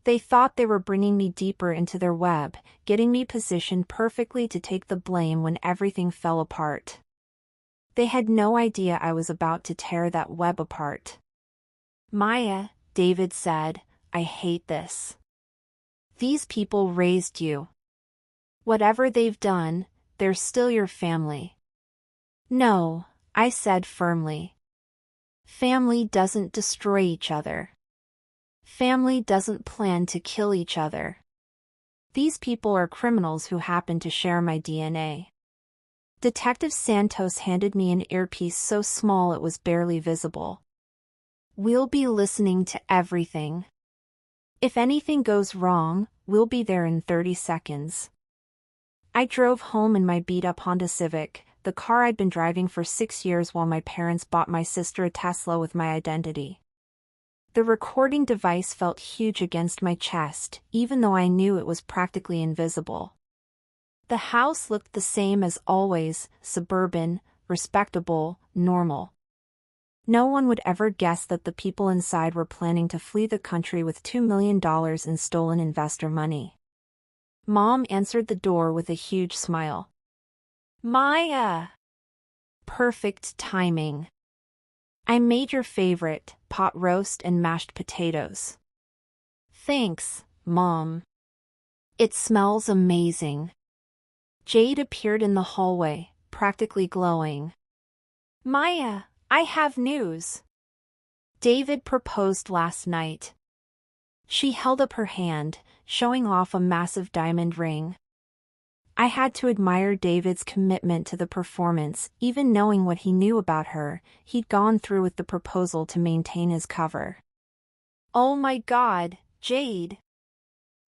They thought they were bringing me deeper into their web, getting me positioned perfectly to take the blame when everything fell apart. They had no idea I was about to tear that web apart. Maya, David said, I hate this. These people raised you. Whatever they've done, they're still your family. No, I said firmly. Family doesn't destroy each other. Family doesn't plan to kill each other. These people are criminals who happen to share my DNA. Detective Santos handed me an earpiece so small it was barely visible. We'll be listening to everything. If anything goes wrong, we'll be there in 30 seconds. I drove home in my beat-up Honda Civic, the car I'd been driving for 6 years while my parents bought my sister a Tesla with my identity. The recording device felt huge against my chest, even though I knew it was practically invisible. The house looked the same as always, suburban, respectable, normal. No one would ever guess that the people inside were planning to flee the country with $2 million in stolen investor money. Mom answered the door with a huge smile. Maya! Perfect timing. I made your favorite, pot roast and mashed potatoes. Thanks, Mom. It smells amazing. Jade appeared in the hallway, practically glowing. Maya, I have news. David proposed last night. She held up her hand, showing off a massive diamond ring. I had to admire David's commitment to the performance, even knowing what he knew about her. He'd gone through with the proposal to maintain his cover. Oh my God, Jade.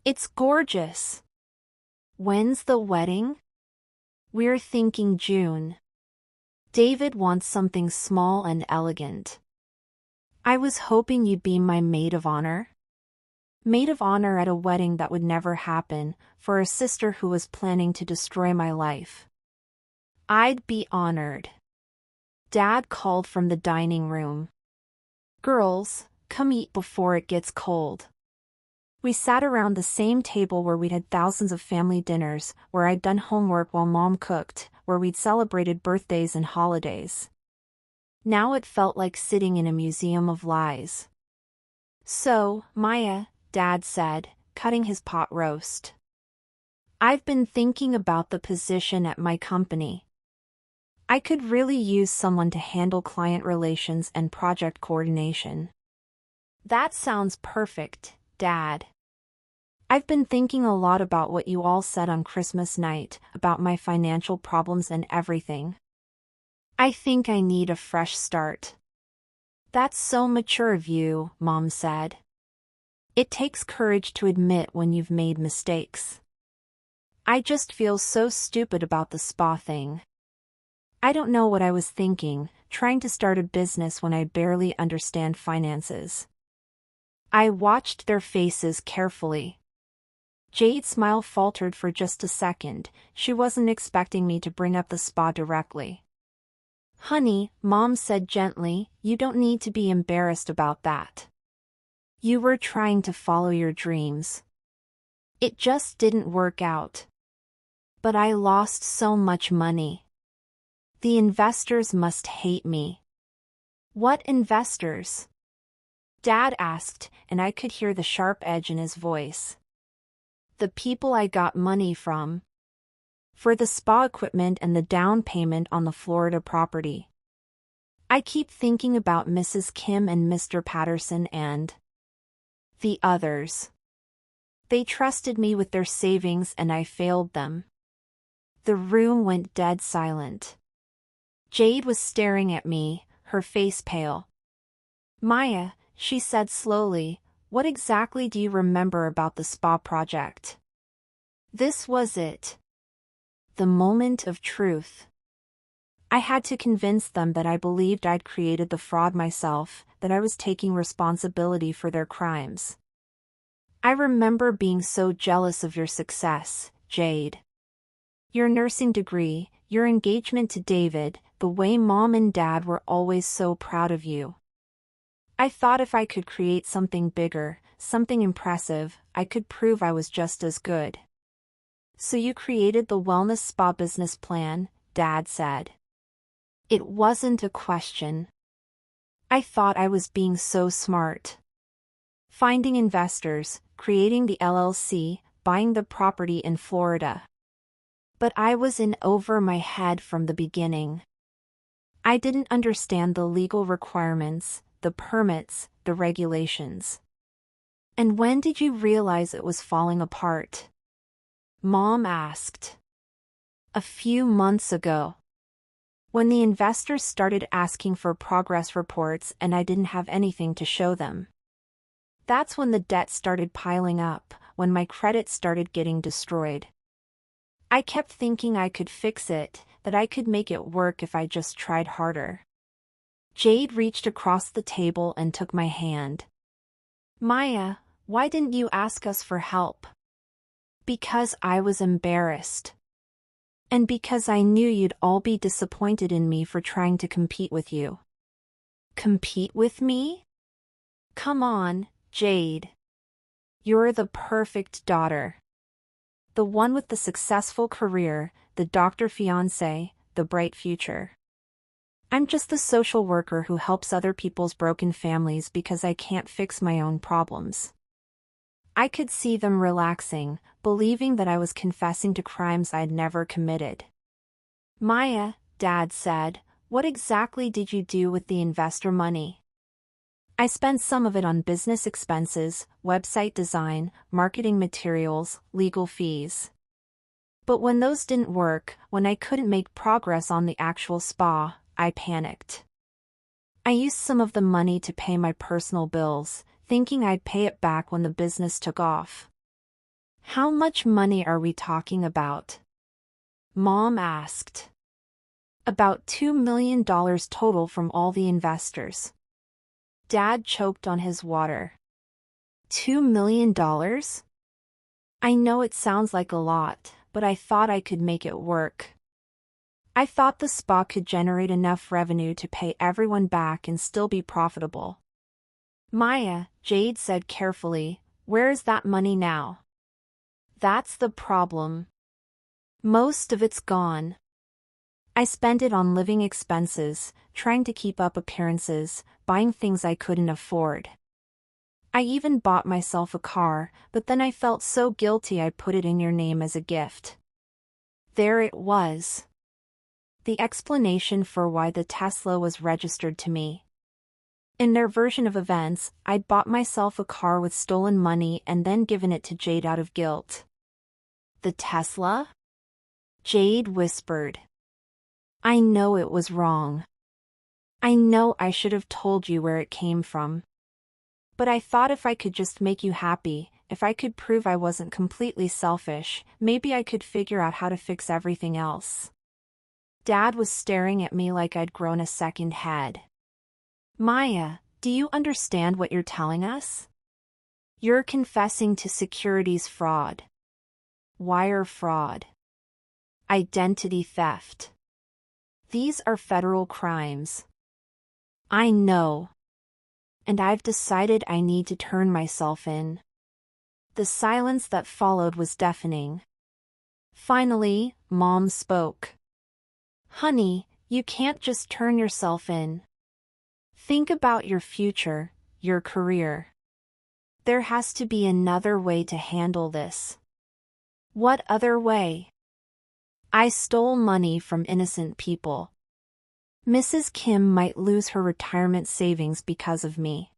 It's gorgeous. When's the wedding? We're thinking June. David wants something small and elegant. I was hoping you'd be my maid of honor. Maid of honor at a wedding that would never happen, for a sister who was planning to destroy my life. I'd be honored. Dad called from the dining room. Girls, come eat before it gets cold. We sat around the same table where we'd had thousands of family dinners, where I'd done homework while Mom cooked, where we'd celebrated birthdays and holidays. Now it felt like sitting in a museum of lies. So, Maya, Dad said, cutting his pot roast. I've been thinking about the position at my company. I could really use someone to handle client relations and project coordination. That sounds perfect, Dad. I've been thinking a lot about what you all said on Christmas night, about my financial problems and everything. I think I need a fresh start. That's so mature of you, Mom said. It takes courage to admit when you've made mistakes. I just feel so stupid about the spa thing. I don't know what I was thinking, trying to start a business when I barely understand finances. I watched their faces carefully. Jade's smile faltered for just a second. She wasn't expecting me to bring up the spa directly. Honey, Mom said gently, you don't need to be embarrassed about that. You were trying to follow your dreams. It just didn't work out. But I lost so much money. The investors must hate me. What investors? Dad asked, and I could hear the sharp edge in his voice. The people I got money from. For the spa equipment and the down payment on the Florida property. I keep thinking about Mrs. Kim and Mr. Patterson and the others. They trusted me with their savings and I failed them. The room went dead silent. Jade was staring at me, her face pale. Maya, she said slowly, what exactly do you remember about the spa project? This was it. The moment of truth. I had to convince them that I believed I'd created the fraud myself, that I was taking responsibility for their crimes. I remember being so jealous of your success, Jade. Your nursing degree, your engagement to David, the way Mom and Dad were always so proud of you. I thought if I could create something bigger, something impressive, I could prove I was just as good. So you created the wellness spa business plan, Dad said. It wasn't a question. I thought I was being so smart. Finding investors, creating the LLC, buying the property in Florida. But I was in over my head from the beginning. I didn't understand the legal requirements, the permits, the regulations. And when did you realize it was falling apart? Mom asked. A few months ago. When the investors started asking for progress reports and I didn't have anything to show them. That's when the debt started piling up, when my credit started getting destroyed. I kept thinking I could fix it, that I could make it work if I just tried harder. Jade reached across the table and took my hand. Maya, why didn't you ask us for help? Because I was embarrassed. And because I knew you'd all be disappointed in me for trying to compete with you. Compete with me? Come on, Jade. You're the perfect daughter. The one with the successful career, the doctor fiancé, the bright future. I'm just the social worker who helps other people's broken families because I can't fix my own problems. I could see them relaxing, believing that I was confessing to crimes I'd never committed. Maya, Dad said, what exactly did you do with the investor money? I spent some of it on business expenses, website design, marketing materials, legal fees. But when those didn't work, when I couldn't make progress on the actual spa, I panicked. I used some of the money to pay my personal bills, thinking I'd pay it back when the business took off. How much money are we talking about? Mom asked. About $2 million total from all the investors. Dad choked on his water. $2 million? I know it sounds like a lot, but I thought I could make it work. I thought the spa could generate enough revenue to pay everyone back and still be profitable. Maya, Jade said carefully, where is that money now? That's the problem. Most of it's gone. I spent it on living expenses, trying to keep up appearances, buying things I couldn't afford. I even bought myself a car, but then I felt so guilty I put it in your name as a gift. There it was. The explanation for why the Tesla was registered to me. In their version of events, I'd bought myself a car with stolen money and then given it to Jade out of guilt. The Tesla? Jade whispered. I know it was wrong. I know I should have told you where it came from. But I thought if I could just make you happy, if I could prove I wasn't completely selfish, maybe I could figure out how to fix everything else. Dad was staring at me like I'd grown a second head. Maya, do you understand what you're telling us? You're confessing to securities fraud. Wire fraud. Identity theft. These are federal crimes. I know. And I've decided I need to turn myself in. The silence that followed was deafening. Finally, Mom spoke. Honey, you can't just turn yourself in. Think about your future, your career. There has to be another way to handle this. What other way? I stole money from innocent people. Mrs. Kim might lose her retirement savings because of me.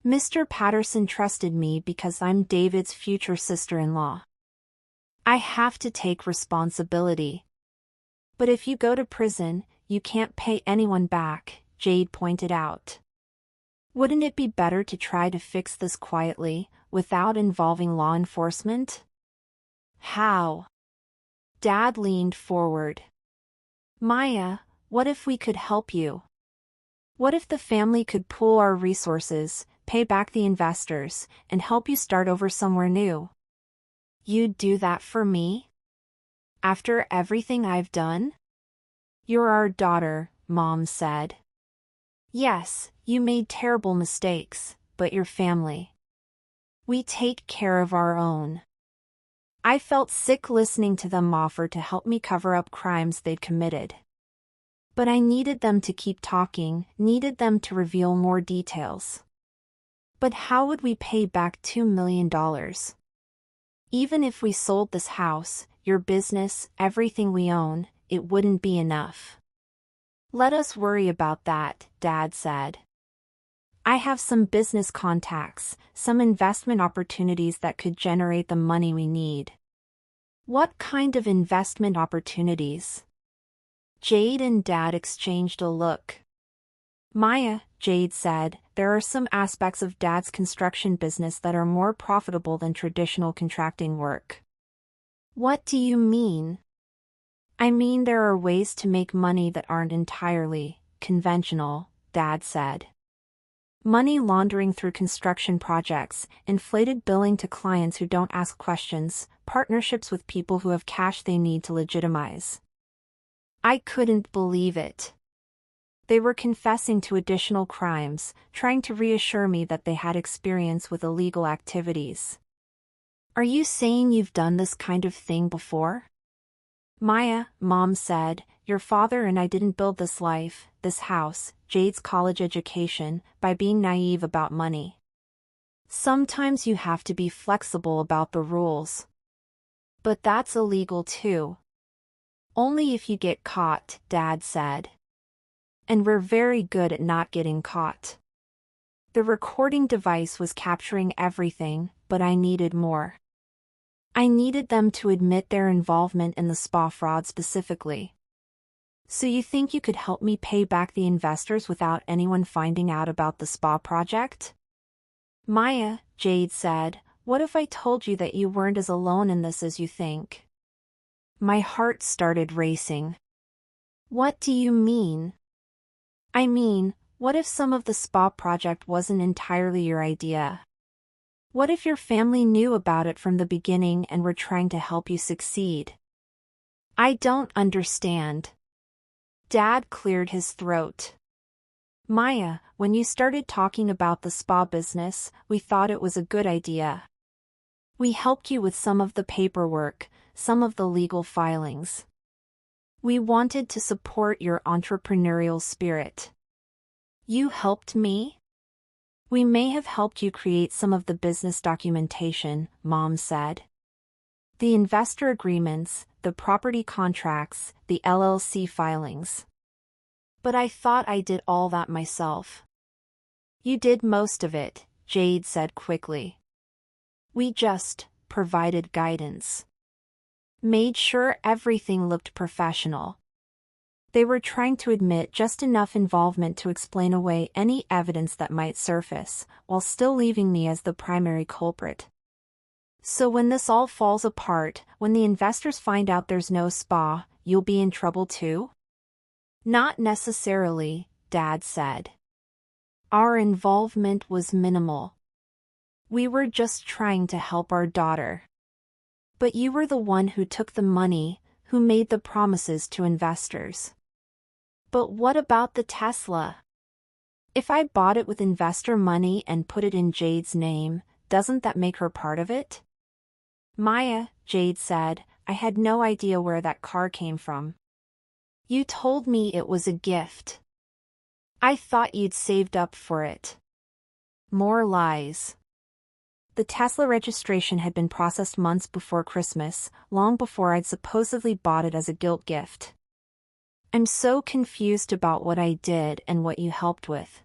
Mr. Patterson trusted me because I'm David's future sister-in-law. I have to take responsibility. But if you go to prison, you can't pay anyone back, Jade pointed out. Wouldn't it be better to try to fix this quietly, without involving law enforcement? How? Dad leaned forward. Maya, what if we could help you? What if the family could pool our resources, pay back the investors, and help you start over somewhere new? You'd do that for me? After everything I've done? You're our daughter, Mom said. Yes, you made terrible mistakes, but you're family. We take care of our own. I felt sick listening to them offer to help me cover up crimes they'd committed. But I needed them to keep talking, needed them to reveal more details. But how would we pay back $2 million? Even if we sold this house, your business, everything we own, it wouldn't be enough. Let us worry about that, Dad said. I have some business contacts, some investment opportunities that could generate the money we need. What kind of investment opportunities? Jade and Dad exchanged a look. Maya, Jade said, there are some aspects of Dad's construction business that are more profitable than traditional contracting work. What do you mean? I mean there are ways to make money that aren't entirely conventional, Dad said. Money laundering through construction projects, inflated billing to clients who don't ask questions, partnerships with people who have cash they need to legitimize. I couldn't believe it. They were confessing to additional crimes, trying to reassure me that they had experience with illegal activities. Are you saying you've done this kind of thing before? Maya, Mom said, your father and I didn't build this life, this house, Jade's college education, by being naive about money. Sometimes you have to be flexible about the rules. But that's illegal too. Only if you get caught, Dad said. And we're very good at not getting caught. The recording device was capturing everything, but I needed more. I needed them to admit their involvement in the spa fraud specifically. So you think you could help me pay back the investors without anyone finding out about the spa project? Maya, Jade said, what if I told you that you weren't as alone in this as you think? My heart started racing. What do you mean? I mean, what if some of the spa project wasn't entirely your idea? What if your family knew about it from the beginning and were trying to help you succeed? I don't understand. Dad cleared his throat. Maya, when you started talking about the spa business, we thought it was a good idea. We helped you with some of the paperwork, some of the legal filings. We wanted to support your entrepreneurial spirit. You helped me? We may have helped you create some of the business documentation, Mom said. The investor agreements, the property contracts, the LLC filings. But I thought I did all that myself. You did most of it, Jade said quickly. We just provided guidance. Made sure everything looked professional. They were trying to admit just enough involvement to explain away any evidence that might surface, while still leaving me as the primary culprit. So when this all falls apart, when the investors find out there's no spa, you'll be in trouble too? Not necessarily, Dad said. Our involvement was minimal. We were just trying to help our daughter. But you were the one who took the money, who made the promises to investors. But what about the Tesla? If I bought it with investor money and put it in Jade's name, doesn't that make her part of it? Maya, Jade said, I had no idea where that car came from. You told me it was a gift. I thought you'd saved up for it. More lies. The Tesla registration had been processed months before Christmas, long before I'd supposedly bought it as a guilt gift. I'm so confused about what I did and what you helped with.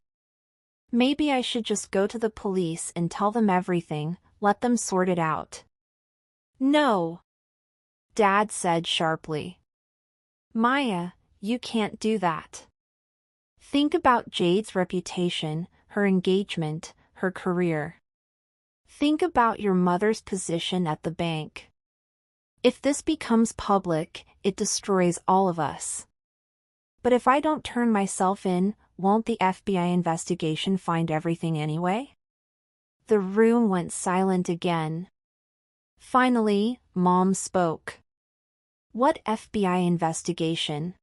Maybe I should just go to the police and tell them everything, let them sort it out. No, Dad said sharply. Maya, you can't do that. Think about Jade's reputation, her engagement, her career. Think about your mother's position at the bank. If this becomes public, it destroys all of us. But if I don't turn myself in, won't the FBI investigation find everything anyway? The room went silent again. Finally, Mom spoke. What FBI investigation?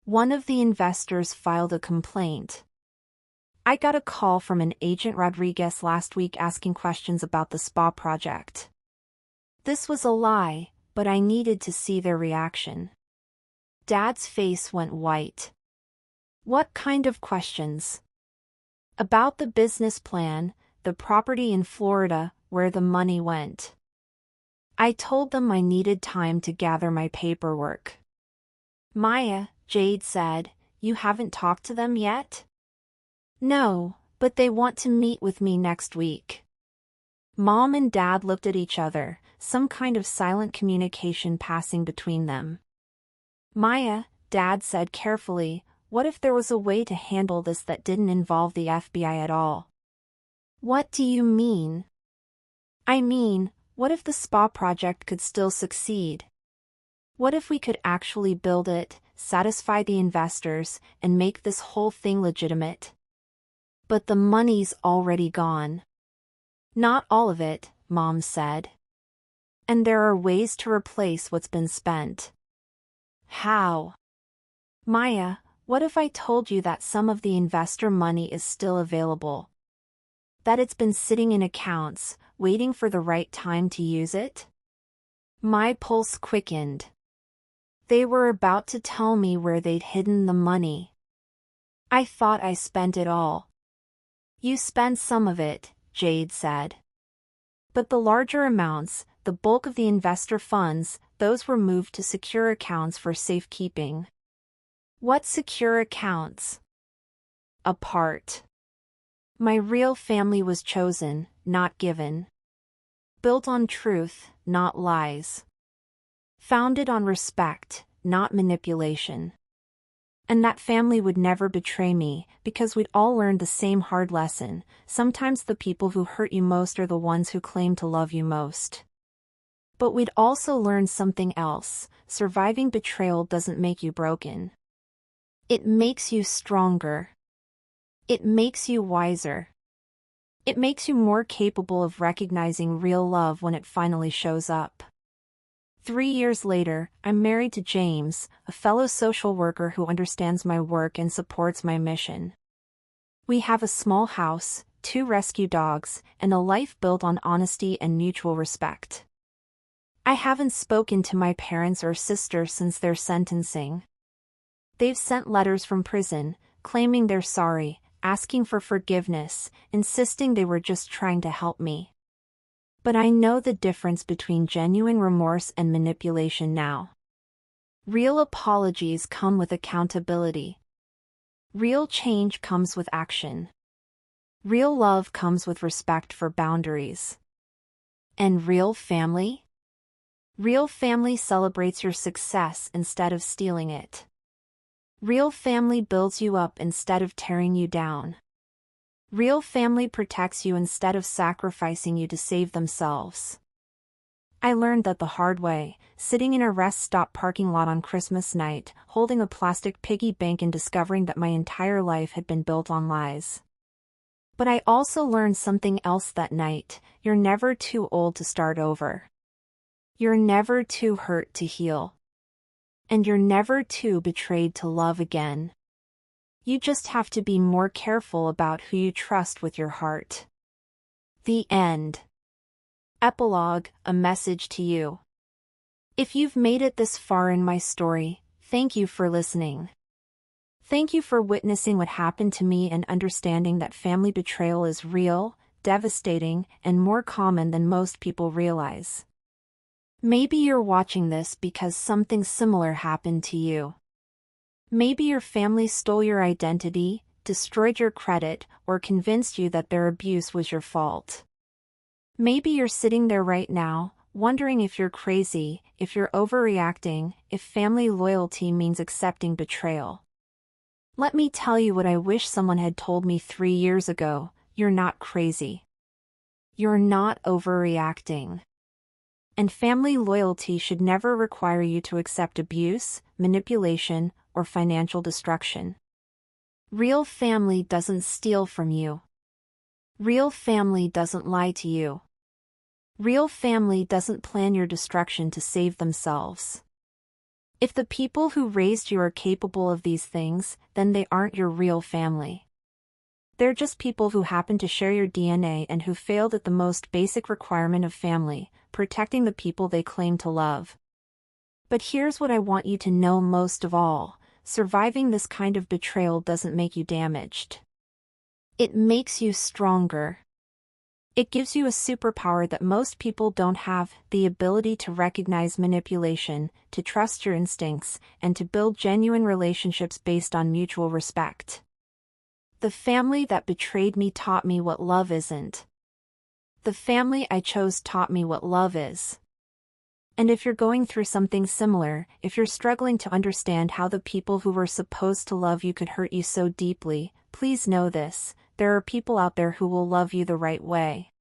One of the investors filed a complaint. I got a call from an Agent Rodriguez last week asking questions about the spa project. This was a lie, but I needed to see their reaction. Dad's face went white. What kind of questions? About the business plan, the property in Florida, where the money went. I told them I needed time to gather my paperwork. Maya, Jade said, you haven't talked to them yet? No, but they want to meet with me next week. Mom and Dad looked at each other, some kind of silent communication passing between them. Maya, Dad said carefully, what if there was a way to handle this that didn't involve the FBI at all? What do you mean? I mean, what if the spa project could still succeed? What if we could actually build it, satisfy the investors, and make this whole thing legitimate? But the money's already gone. Not all of it, Mom said. And there are ways to replace what's been spent. How? Maya, what if I told you that some of the investor money is still available? That it's been sitting in accounts, waiting for the right time to use it? My pulse quickened. They were about to tell me where they'd hidden the money. I thought I spent it all. You spent some of it, Jade said. But the larger amounts, the bulk of the investor funds, those were moved to secure accounts for safekeeping. What secure accounts? A part. My real family was chosen, not given. Built on truth, not lies. Founded on respect, not manipulation. And that family would never betray me, because we'd all learned the same hard lesson. Sometimes the people who hurt you most are the ones who claim to love you most. But we'd also learned something else. Surviving betrayal doesn't make you broken. It makes you stronger. It makes you wiser. It makes you more capable of recognizing real love when it finally shows up. 3 years later, I'm married to James, a fellow social worker who understands my work and supports my mission. We have a small house, 2 rescue dogs, and a life built on honesty and mutual respect. I haven't spoken to my parents or sister since their sentencing. They've sent letters from prison, claiming they're sorry, asking for forgiveness, insisting they were just trying to help me. But I know the difference between genuine remorse and manipulation now. Real apologies come with accountability. Real change comes with action. Real love comes with respect for boundaries. And real family? Real family celebrates your success instead of stealing it. Real family builds you up instead of tearing you down. Real family protects you instead of sacrificing you to save themselves. I learned that the hard way, sitting in a rest stop parking lot on Christmas night, holding a plastic piggy bank and discovering that my entire life had been built on lies. But I also learned something else that night. You're never too old to start over. You're never too hurt to heal. And you're never too betrayed to love again. You just have to be more careful about who you trust with your heart. The end. Epilogue, a message to you. If you've made it this far in my story, thank you for listening. Thank you for witnessing what happened to me and understanding that family betrayal is real, devastating and more common than most people realize. Maybe you're watching this because something similar happened to you. Maybe your family stole your identity, destroyed your credit, or convinced you that their abuse was your fault. Maybe you're sitting there right now, wondering if you're crazy, if you're overreacting, if family loyalty means accepting betrayal. Let me tell you what I wish someone had told me 3 years ago: you're not crazy. You're not overreacting. And family loyalty should never require you to accept abuse, manipulation, or financial destruction. Real family doesn't steal from you. Real family doesn't lie to you. Real family doesn't plan your destruction to save themselves. If the people who raised you are capable of these things, then they aren't your real family. They're just people who happen to share your DNA and who failed at the most basic requirement of family, protecting the people they claim to love. But here's what I want you to know most of all: surviving this kind of betrayal doesn't make you damaged. It makes you stronger. It gives you a superpower that most people don't have: the ability to recognize manipulation, to trust your instincts, and to build genuine relationships based on mutual respect. The family that betrayed me taught me what love isn't. The family I chose taught me what love is. And if you're going through something similar, if you're struggling to understand how the people who were supposed to love you could hurt you so deeply, please know this: there are people out there who will love you the right way.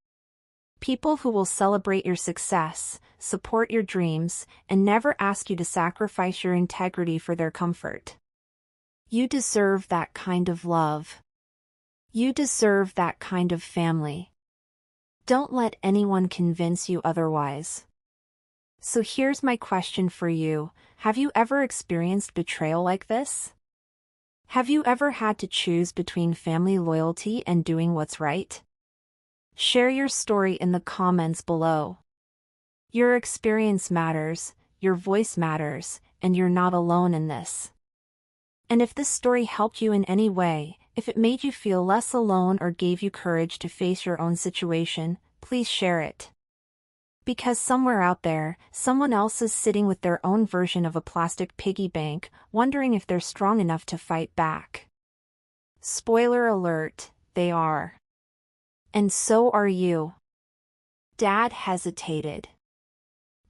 People who will celebrate your success, support your dreams, and never ask you to sacrifice your integrity for their comfort. You deserve that kind of love. You deserve that kind of family. Don't let anyone convince you otherwise. So here's my question for you: have you ever experienced betrayal like this? Have you ever had to choose between family loyalty and doing what's right? Share your story in the comments below. Your experience matters, your voice matters, and you're not alone in this. And if this story helped you in any way, if it made you feel less alone or gave you courage to face your own situation, please share it. Because somewhere out there, someone else is sitting with their own version of a plastic piggy bank, wondering if they're strong enough to fight back. Spoiler alert, they are. And so are you. Dad hesitated.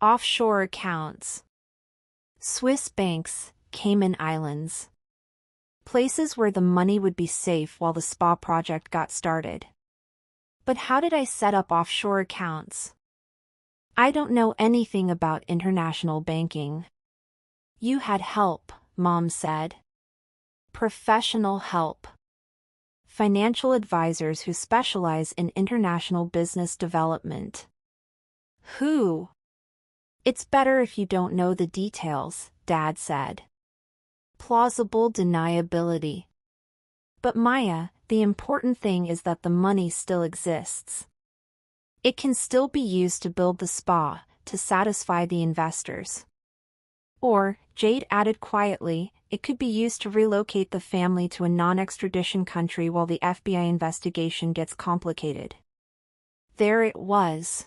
Offshore accounts. Swiss banks, Cayman Islands. Places where the money would be safe while the spa project got started. But how did I set up offshore accounts? I don't know anything about international banking. You had help, Mom said. Professional help. Financial advisors who specialize in international business development. Who? It's better if you don't know the details, Dad said. Plausible deniability. But Maya, the important thing is that the money still exists. It can still be used to build the spa, to satisfy the investors. Or, Jade added quietly, it could be used to relocate the family to a non-extradition country while the FBI investigation gets complicated. There it was.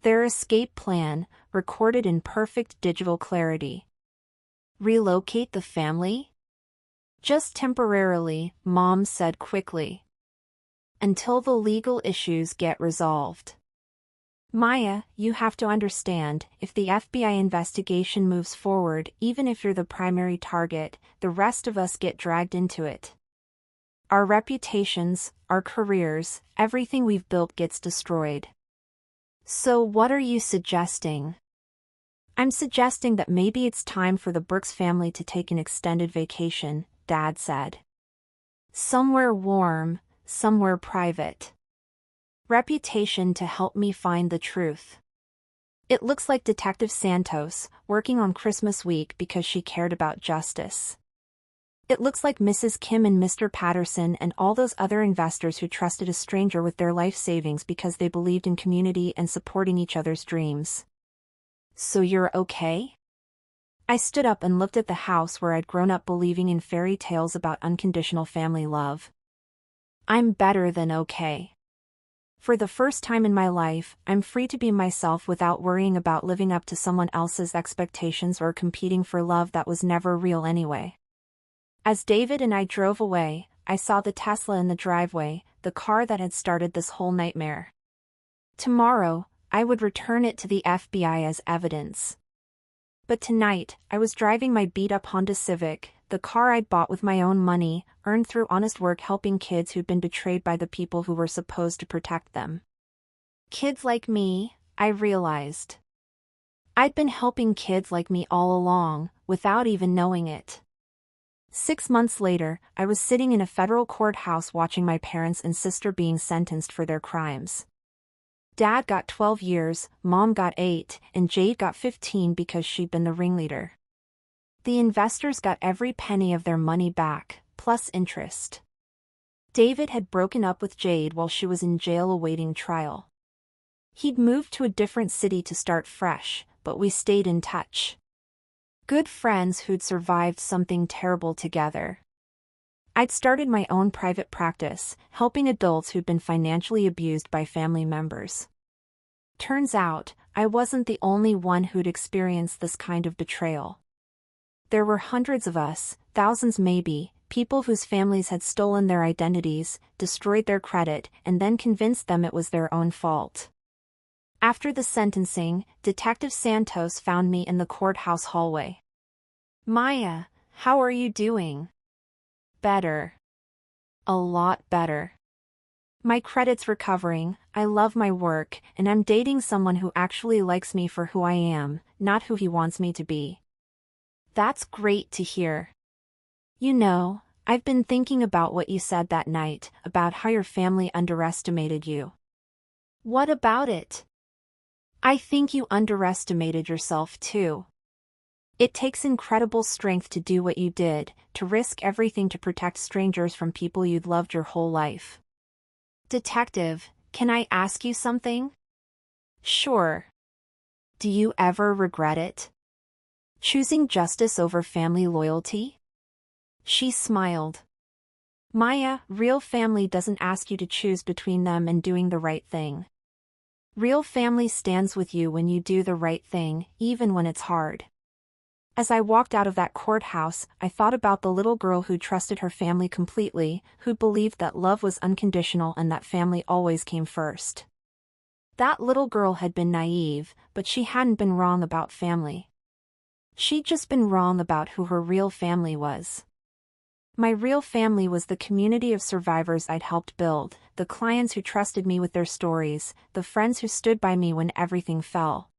Their escape plan, recorded in perfect digital clarity. Relocate the family? Just temporarily, Mom said quickly. Until the legal issues get resolved. Maya, you have to understand, if the FBI investigation moves forward, even if you're the primary target, the rest of us get dragged into it. Our reputations, our careers, everything we've built gets destroyed. So what are you suggesting? I'm suggesting that maybe it's time for the Brooks family to take an extended vacation, Dad said. Somewhere warm, somewhere private. Reputation to help me find the truth. It looks like Detective Santos, working on Christmas week because she cared about justice. It looks like Mrs. Kim and Mr. Patterson and all those other investors who trusted a stranger with their life savings because they believed in community and supporting each other's dreams. So you're okay? I stood up and looked at the house where I'd grown up believing in fairy tales about unconditional family love. I'm better than okay. For the first time in my life, I'm free to be myself without worrying about living up to someone else's expectations or competing for love that was never real anyway. As David and I drove away, I saw the Tesla in the driveway, the car that had started this whole nightmare. Tomorrow, I would return it to the FBI as evidence. But tonight, I was driving my beat-up Honda Civic, the car I'd bought with my own money, earned through honest work helping kids who'd been betrayed by the people who were supposed to protect them. Kids like me, I realized. I'd been helping kids like me all along, without even knowing it. 6 months later, I was sitting in a federal courthouse watching my parents and sister being sentenced for their crimes. Dad got 12 years, Mom got 8, and Jade got 15 because she'd been the ringleader. The investors got every penny of their money back, plus interest. David had broken up with Jade while she was in jail awaiting trial. He'd moved to a different city to start fresh, but we stayed in touch. Good friends who'd survived something terrible together. I'd started my own private practice, helping adults who'd been financially abused by family members. Turns out, I wasn't the only one who'd experienced this kind of betrayal. There were hundreds of us, thousands maybe, people whose families had stolen their identities, destroyed their credit, and then convinced them it was their own fault. After the sentencing, Detective Santos found me in the courthouse hallway. "Maya, how are you doing?" "Better. A lot better. My credit's recovering, I love my work, and I'm dating someone who actually likes me for who I am, not who he wants me to be." "That's great to hear. You know, I've been thinking about what you said that night, about how your family underestimated you." "What about it?" "I think you underestimated yourself too. It takes incredible strength to do what you did, to risk everything to protect strangers from people you'd loved your whole life." "Detective, can I ask you something?" "Sure. Do you ever regret it? Choosing justice over family loyalty?" She smiled. "Maya, real family doesn't ask you to choose between them and doing the right thing. Real family stands with you when you do the right thing, even when it's hard." As I walked out of that courthouse, I thought about the little girl who trusted her family completely, who believed that love was unconditional and that family always came first. That little girl had been naive, but she hadn't been wrong about family. She'd just been wrong about who her real family was. My real family was the community of survivors I'd helped build, the clients who trusted me with their stories, the friends who stood by me when everything fell.